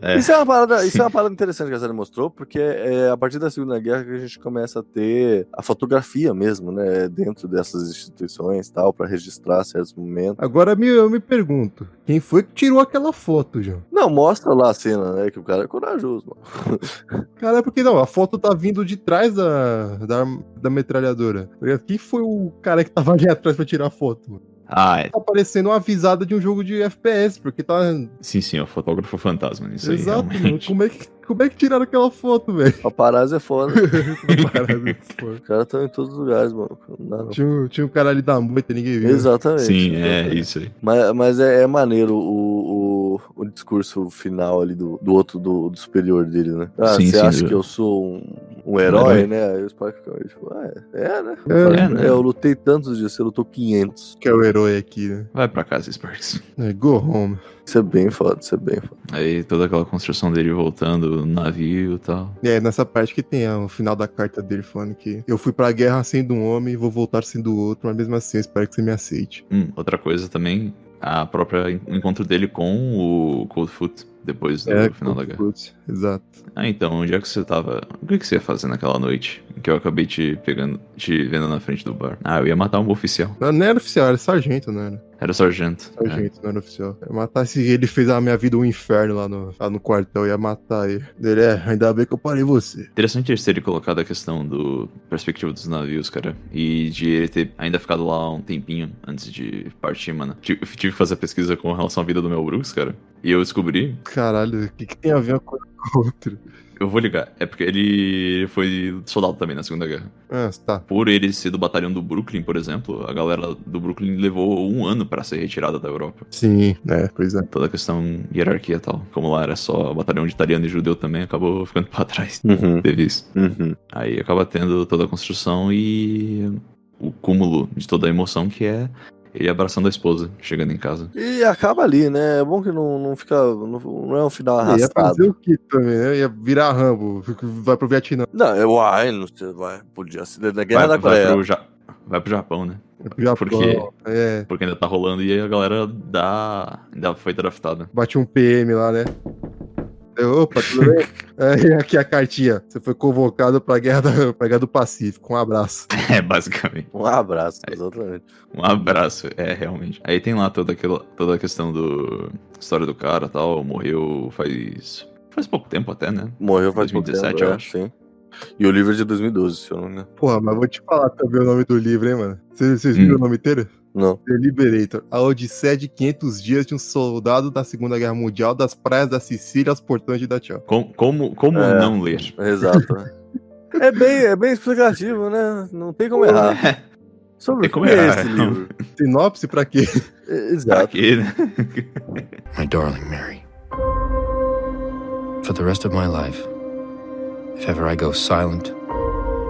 É. Isso é uma parada interessante que a série mostrou, porque é a partir da Segunda Guerra que a gente começa a ter a fotografia mesmo, né, dentro dessas instituições e tal, pra registrar certos momentos. Agora eu me pergunto, quem foi que tirou aquela foto, João? Não, mostra lá a cena, né, que o cara é corajoso, mano. Cara, porque não, a foto tá vindo de trás da metralhadora. Quem foi o cara que tava ali atrás pra tirar a foto, mano? Tá parecendo uma avisada de um jogo de FPS, porque tá... Sim, o fotógrafo fantasma. Isso Exato, aí, mano. Como é que tiraram aquela foto, velho? Paparazzi é foda. Os caras estão em todos os lugares, mano. Não dá, não. Tinha um cara ali da moita, ninguém viu. Exatamente. Sim, é isso aí. Mas é maneiro o discurso final ali do outro, do superior dele, né? Você acha que eu sou um herói, né? Aí o Spark fica tipo, né? Eu lutei tantos dias, você lutou 500. Que é o herói aqui, né? Vai pra casa, Sparks. Go home. Isso é bem foda, Aí toda aquela construção dele voltando no navio e tal. Nessa parte que tem o final da carta dele falando que eu fui pra guerra sendo um homem e vou voltar sendo outro, mas mesmo assim eu espero que você me aceite. Outra coisa também, o encontro dele com o Coldfoot, depois do final da guerra. Exato. Então, onde é que você tava? O que você ia fazer naquela noite? Que eu acabei te vendo na frente do bar. Eu ia matar um oficial. Não era oficial, era sargento, não era? Era sargento. Sargento, não era oficial. Eu ia matar ele fez a minha vida um inferno lá no quartel, eu ia matar ele. Ainda bem que eu parei você. Interessante eles terem colocado a questão do perspectiva dos navios, cara. E de ele ter ainda ficado lá um tempinho antes de partir, mano. Eu tive que fazer pesquisa com relação à vida do Mel Brooks, cara. E eu descobri... Caralho, o que tem a ver uma coisa com a outra? Eu vou ligar. É porque ele foi soldado também na Segunda Guerra. Tá. Por ele ser do batalhão do Brooklyn, por exemplo, a galera do Brooklyn levou 1 ano pra ser retirada da Europa. Sim, pois é. Toda a questão hierarquia e tal. Como lá era só batalhão de italiano e judeu também, acabou ficando pra trás. Teve isso. Aí acaba tendo toda a construção e o cúmulo de toda a emoção que é Ele abraçando a esposa, chegando em casa. E acaba ali, né? É bom que não fica. Não é um final Ia fazer arrastado. o que também, né? Ia virar Rambo, vai pro Vietnã, Não, não sei, podia ser da Guerra da Vai Coreia. vai pro Japão, né? pro Japão. Porque- Porque ainda tá rolando e a galera ainda foi draftada. Bate um PM lá, né? Opa, tudo bem? Aqui a cartinha. Você foi convocado pra Guerra do Pacífico. Um abraço. É, basicamente. Um abraço, exatamente. Um abraço, realmente. Aí tem lá toda a questão do história do cara e tal. Morreu faz pouco tempo até, né? Morreu faz 2017, pouco tempo, eu acho. Sim. E o livro é de 2012, se eu não me engano. Porra, mas vou te falar também o nome do livro, hein, mano? Vocês viram o nome inteiro? Não. The Liberator. A Odisseia de 500 dias de um soldado da Segunda Guerra Mundial das praias da Sicília aos portões de Dachau. Como não ler? Exato. É bem explicativo, né? Não tem como errar. Sobre Tem como o que é errar, esse não. livro? Sinopse pra quê? Exato. Aqui, né? My darling Mary. For the rest of my life, if ever I go silent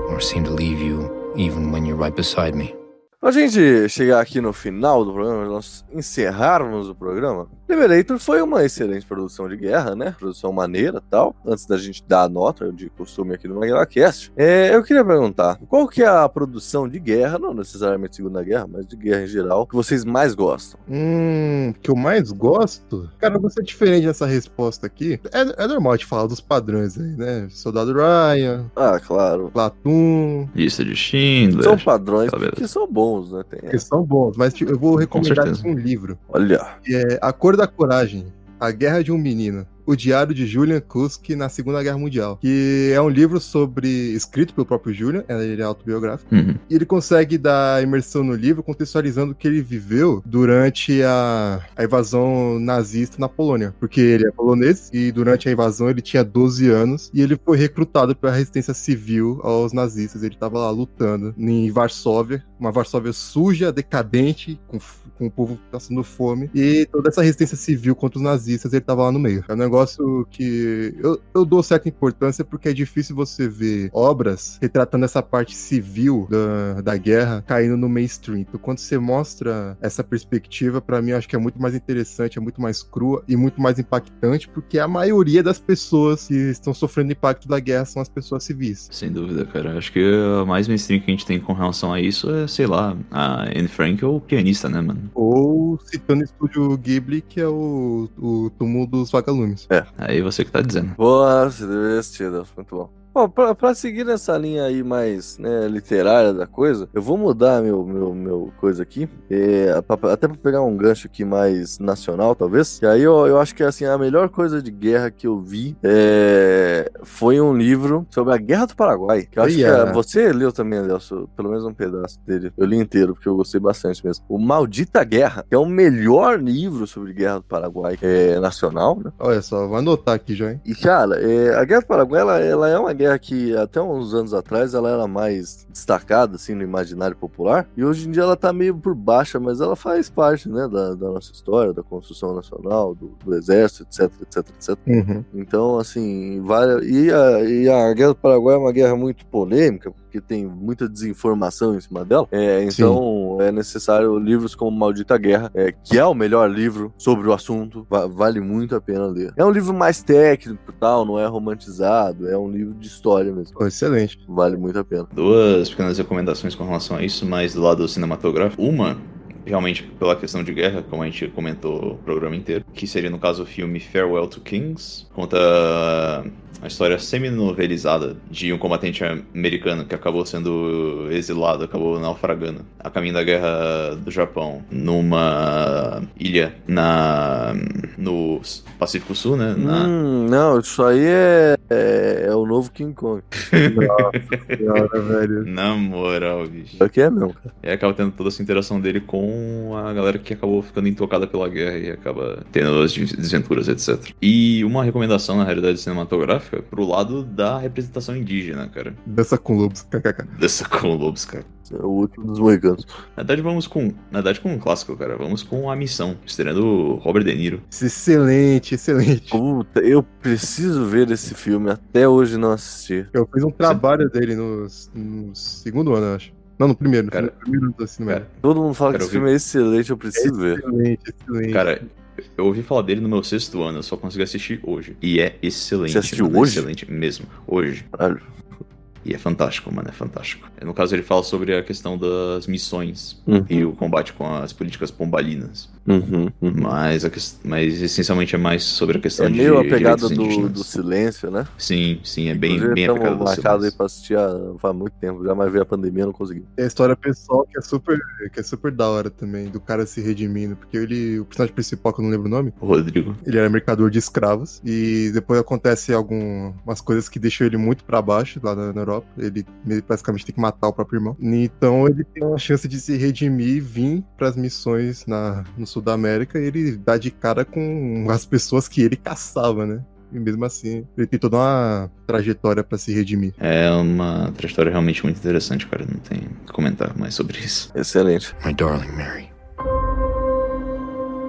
or seem to leave you even when you're right beside me, Pra gente chegar aqui no final do programa, nós encerrarmos o programa, Liberator foi uma excelente produção de guerra, né? Produção maneira e tal. Antes da gente dar a nota de costume aqui no MaguilaCast, eu queria perguntar, qual que é a produção de guerra, não necessariamente Segunda Guerra, mas de guerra em geral, que vocês mais gostam? Que eu mais gosto? Cara, eu vou ser diferente nessa resposta aqui. É normal te falar dos padrões aí, né? Soldado Ryan, Ah, claro. Platoon, Lista de Schindler. São padrões Tá beleza. que são bons, né? que são bons, mas eu vou recomendar certeza. aqui um livro. Olha. Que é A Cor da Coragem, A Guerra de um Menino. O Diário de Julian Kuski na Segunda Guerra Mundial, que é um livro escrito pelo próprio Julian, ele é autobiográfico, Uhum. e ele consegue dar imersão no livro contextualizando o que ele viveu durante a invasão nazista na Polônia, porque ele é polonês e durante a invasão ele tinha 12 anos e ele foi recrutado pela resistência civil aos nazistas. Ele estava lá lutando em Varsóvia, uma Varsóvia suja, decadente, com o povo passando fome, e toda essa resistência civil contra os nazistas, ele estava lá no meio. É um negócio que eu dou certa importância porque é difícil você ver obras retratando essa parte civil da guerra caindo no mainstream. Então, quando você mostra essa perspectiva, pra mim, eu acho que é muito mais interessante, é muito mais crua e muito mais impactante, porque a maioria das pessoas que estão sofrendo o impacto da guerra são as pessoas civis. Sem dúvida, cara. Acho que a mais mainstream que a gente tem com relação a isso é, sei lá, a Anne Frank ou o pianista, né, mano? Ou citando o estúdio Ghibli, que é o Túmulo dos Vagalumes. Aí você que tá dizendo. Boa, você deveria assistir, Deus. Muito bom. Bom, pra seguir nessa linha aí mais, né, literária da coisa, eu vou mudar meu coisa aqui, até pra pegar um gancho aqui mais nacional, talvez. E aí eu acho que, assim, a melhor coisa de guerra que eu vi foi um livro sobre a Guerra do Paraguai, que eu acho que você leu também, Nelson, pelo menos um pedaço dele. Eu li inteiro, porque eu gostei bastante mesmo. O Maldita Guerra, que é o melhor livro sobre Guerra do Paraguai nacional, né? Olha só, vou anotar aqui já, hein? E, cara, a Guerra do Paraguai, ela é uma guerra que até uns anos atrás ela era mais destacada, assim, no imaginário popular, e hoje em dia ela tá meio por baixa, mas ela faz parte, né, da nossa história, da construção nacional, do exército, etc. Uhum. Então, assim, e a Guerra do Paraguai é uma guerra muito polêmica, porque tem muita desinformação em cima dela, então é necessário livros como Maldita Guerra, que é o melhor livro sobre o assunto, vale muito a pena ler. É um livro mais técnico e tal, não é romantizado, é um livro de história mesmo. Oh, excelente. Vale muito a pena. Duas pequenas recomendações com relação a isso, mas do lado cinematográfico. Uma, realmente pela questão de guerra, como a gente comentou o programa inteiro, que seria no caso o filme Farewell to Kings, conta a história semi-novelizada de um combatente americano que acabou sendo exilado, acabou naufragando a caminho da guerra do Japão numa ilha no Pacífico Sul, né? Não, isso aí é o novo King Kong. Nossa senhora, velho. Na moral, bicho. É o que é mesmo, cara. E acaba tendo toda essa interação dele com a galera que acabou ficando intocada pela guerra e acaba tendo as desventuras, etc. E uma recomendação, na realidade, cinematográfica, pro lado da representação indígena, cara. Dança com lobos, kkk. Dessa com lobos, cara. É o último dos moicanos. Na verdade, com um clássico, cara. Vamos com A Missão, estreando Robert De Niro. Excelente. Puta, eu preciso ver esse filme. Até hoje não assisti. Eu fiz um trabalho dele no segundo ano, eu acho. Não, no primeiro. Cara, no primeiro do ensino médio. Todo mundo fala que Cara, esse filme é excelente, eu preciso ver. Excelente. Cara, eu ouvi falar dele no meu 6º ano, eu só consegui assistir hoje. E é excelente. Você assistiu mano, hoje? É excelente mesmo, hoje. Caralho. E é fantástico, mano, é fantástico. No caso, ele fala sobre a questão das missões e o combate com as políticas pombalinas. Mas, mas essencialmente é mais sobre a questão É de meio a pegada direitos indígenas. do silêncio, né? Sim, é bem a Inclusive, pegada estamos do marcados aí silêncio. pra assistir faz muito tempo, já mais veio a pandemia, não consegui. É a história pessoal que é super da hora também, do cara se redimindo. Porque o personagem principal, que eu não lembro o nome, O Rodrigo. ele era mercador de escravos. E depois acontece algumas coisas que deixam ele muito pra baixo lá na Europa. Ele basicamente tem que matar o próprio irmão. Então ele tem uma chance de se redimir e vir pras missões no sul da América. E ele dá de cara com as pessoas que ele caçava, né? E mesmo assim, ele tem toda uma trajetória pra se redimir. É uma trajetória realmente muito interessante, cara. Não tem o que comentar mais sobre isso. Excelente. My darling Mary.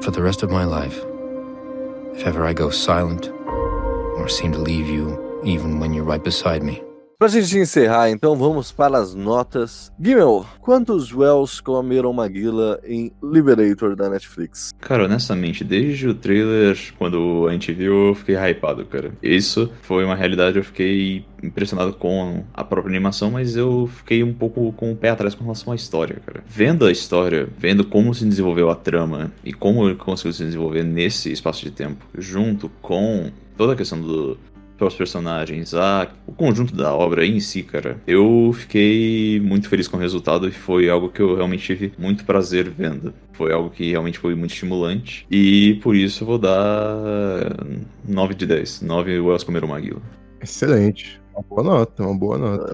For the rest of my life, if ever I go silent or seem to leave you even when you're right beside me, Pra gente encerrar, então, vamos para as notas. Gimel, quantos Wells comeram Maguila em Liberator da Netflix? Cara, honestamente, desde o trailer, quando a gente viu, eu fiquei hypado, cara. Isso foi uma realidade, eu fiquei impressionado com a própria animação, mas eu fiquei um pouco com o pé atrás com relação à história, cara. Vendo a história, vendo como se desenvolveu a trama e como ele conseguiu se desenvolver nesse espaço de tempo, junto com toda a questão dos personagens, o conjunto da obra em si, cara, eu fiquei muito feliz com o resultado e foi algo que eu realmente tive muito prazer vendo. Foi algo que realmente foi muito estimulante e por isso eu vou dar 9 de 10. 9 Wells comeram Maguila. Excelente. Uma boa nota. É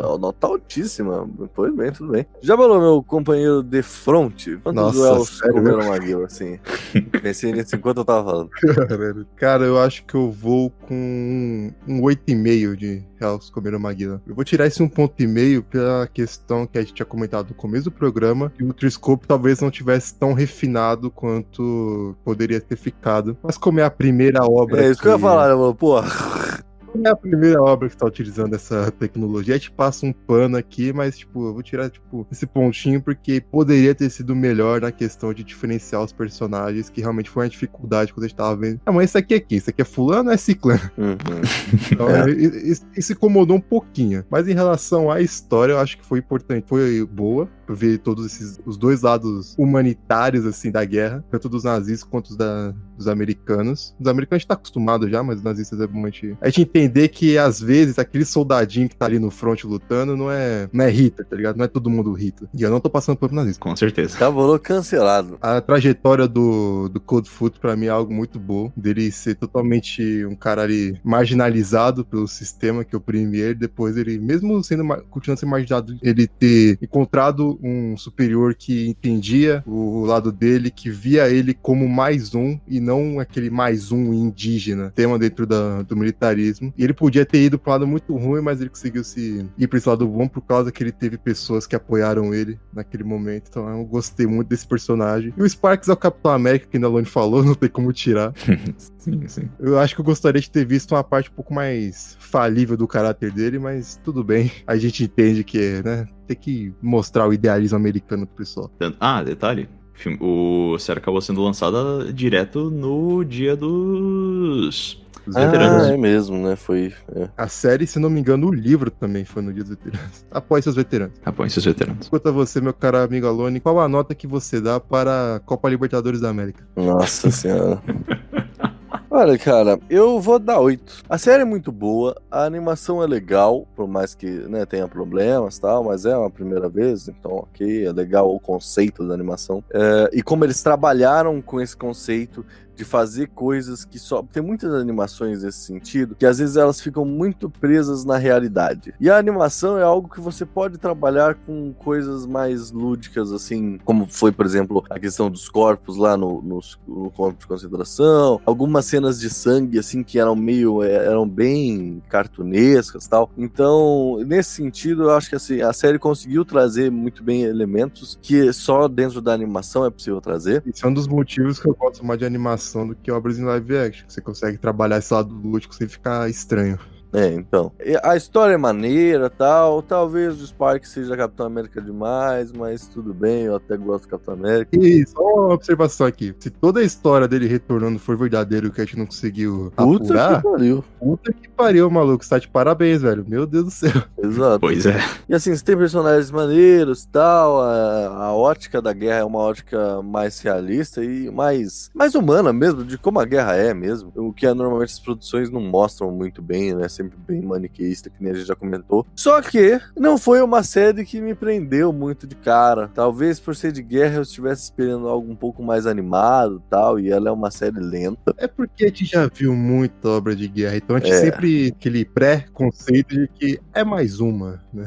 uma nota altíssima. Pois bem, tudo bem. Já falou, meu companheiro de front? Quantos Nossa, Wells sério? comeram Maguila, assim? Pensei nisso enquanto eu tava falando. Cara, eu acho que eu vou com um 8,5 de Hells comeram Maguila. Eu vou tirar esse 1,5 pela questão que a gente tinha comentado no começo do programa, que o Triscope talvez não tivesse tão refinado quanto poderia ter ficado. Mas como é a primeira obra É isso que eu ia falar, né, mano? Pô. Como é a primeira obra que está utilizando essa tecnologia, a gente passa um pano aqui, mas, tipo, eu vou tirar, tipo, esse pontinho porque poderia ter sido melhor na questão de diferenciar os personagens, que realmente foi uma dificuldade quando a gente tava vendo. Ah, mas esse aqui é quem? Esse aqui é fulano ou é ciclano? Então, isso incomodou um pouquinho. Mas em relação à história, eu acho que foi importante, foi boa, ver todos os dois lados humanitários, assim, da guerra, tanto dos nazistas quanto dos americanos. Os americanos a gente tá acostumado já, mas os nazistas é bom a gente entender que, às vezes, aquele soldadinho que tá ali no front lutando não é Hitler, tá ligado? Não é todo mundo Hitler. E eu não tô passando por nazismo. Com certeza. Acabou cancelado. A trajetória do Coldfoot, pra mim, é algo muito bom. Dele ser totalmente um cara ali marginalizado pelo sistema que oprime ele. Depois ele, mesmo continuando sendo marginalizado, ele ter encontrado um superior que entendia o lado dele, que via ele como mais um e não aquele mais um indígena, tema dentro do militarismo. E ele podia ter ido para um lado muito ruim, mas ele conseguiu ir para esse lado bom por causa que ele teve pessoas que apoiaram ele naquele momento. Então eu gostei muito desse personagem. E o Sparks é o Capitão América, que a Nalone falou, não tem como tirar. Sim. Eu acho que eu gostaria de ter visto uma parte um pouco mais falível do caráter dele, mas tudo bem. A gente entende que, né, tem que mostrar o idealismo americano pro pessoal. Detalhe. A série acabou sendo lançada direto no dia dos veteranos. É mesmo, né? Foi. A série, se não me engano, o livro também foi no dia dos veteranos. Apoie seus veteranos. Apoiem seus veteranos. Quanto a você, meu caro amigo Alone, qual a nota que você dá para a Copa Libertadores da América? Nossa senhora. Olha, cara, eu vou dar 8. A série é muito boa, a animação é legal, por mais que, né, tenha problemas e tal, mas é uma primeira vez, então ok, é legal o conceito da animação. E como eles trabalharam com esse conceito de fazer coisas que só... Tem muitas animações nesse sentido, que às vezes elas ficam muito presas na realidade. E a animação é algo que você pode trabalhar com coisas mais lúdicas, assim, como foi, por exemplo, a questão dos corpos lá no campo de concentração, algumas cenas de sangue, assim, que eram bem cartunescas e tal. Então, nesse sentido, eu acho que assim, a série conseguiu trazer muito bem elementos que só dentro da animação é possível trazer. Isso é um dos motivos que eu gosto mais de animação do que obras em live action, que você consegue trabalhar esse lado lúdico sem ficar estranho. Então. A história é maneira, tal. Talvez o Spark seja Capitão América demais, mas tudo bem, eu até gosto do Capitão América. E só uma observação aqui. Se toda a história dele retornando for verdadeiro que a gente não conseguiu apurar, puta que pariu, maluco. Você tá de parabéns, velho. Meu Deus do céu. Exato. Pois é. E assim, você tem personagens maneiros e tal, a ótica da guerra é uma ótica mais realista e mais humana mesmo, de como a guerra é mesmo. O que normalmente as produções não mostram muito bem, né? Sempre bem maniqueísta, que nem a gente já comentou. Só que não foi uma série que me prendeu muito de cara. Talvez por ser de guerra eu estivesse esperando algo um pouco mais animado e tal, e ela é uma série lenta. É porque a gente já viu muita obra de guerra, então a gente sempre aquele pré-conceito de que é mais uma, né?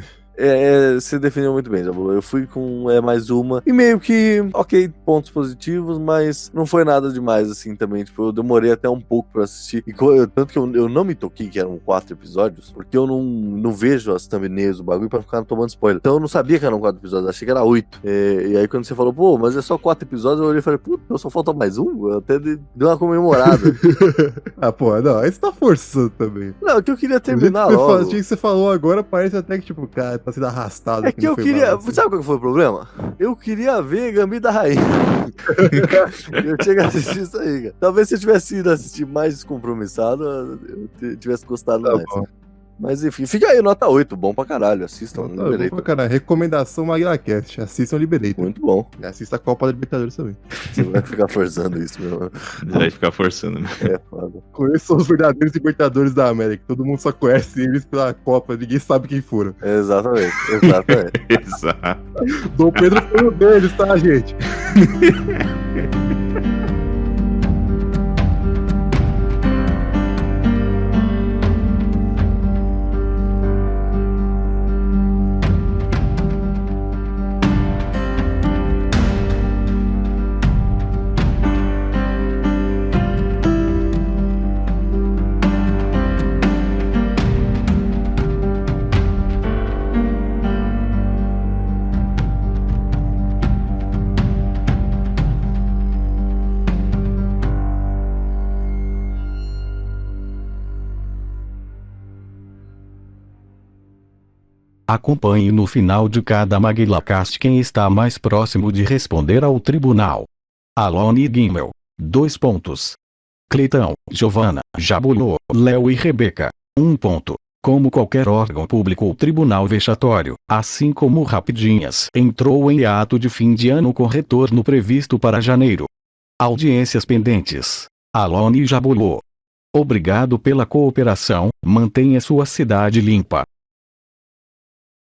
Você definiu muito bem, Jabu. Eu fui com mais uma. E meio que, ok, pontos positivos, mas não foi nada demais, assim, também. Tipo, eu demorei até um pouco pra assistir. E tanto que eu não me toquei que eram 4 episódios, porque eu não vejo as thumbnails do bagulho pra ficar tomando spoiler. Então eu não sabia que eram 4 episódios, achei que era 8. E aí quando você falou, pô, mas é só 4 episódios, eu olhei e falei, puta, só falta mais um? Eu até dei uma comemorada. Pô, não, aí você tá forçando também. Não, que eu queria terminar logo. O que você falou agora parece até que, tipo, cara, tá sendo arrastado. É que eu queria... Sabe qual foi o problema? Eu queria ver Gambit da Rainha. Eu tinha que assistir isso aí, cara. Talvez se eu tivesse ido assistir mais descompromissado, eu tivesse gostado mais. Bom. Mas enfim, fica aí, nota 8. Bom pra caralho. Assistam. Bom pra caralho. Recomendação MaguilaCast. Assistam Liberator. Muito bom. E assista a Copa da Libertadores também. Você vai ficar forçando isso, meu. Vai ficar forçando, né? É foda. Conheçam os verdadeiros Libertadores da América. Todo mundo só conhece eles pela Copa. Ninguém sabe quem foram. Exatamente. Exato. Dom Pedro foi um deles, tá, gente? Acompanhe no final de cada MaguilaCast quem está mais próximo de responder ao tribunal. Alone e Gimmel. 2 pontos. Cleitão, Giovanna, Jabulô, Léo e Rebeca. 1 ponto. Como qualquer órgão público ou tribunal vexatório, assim como o Rapidinhas entrou em hiato de fim de ano com retorno previsto para janeiro. Audiências pendentes. Alone e Jabulô. Obrigado pela cooperação, mantenha sua cidade limpa.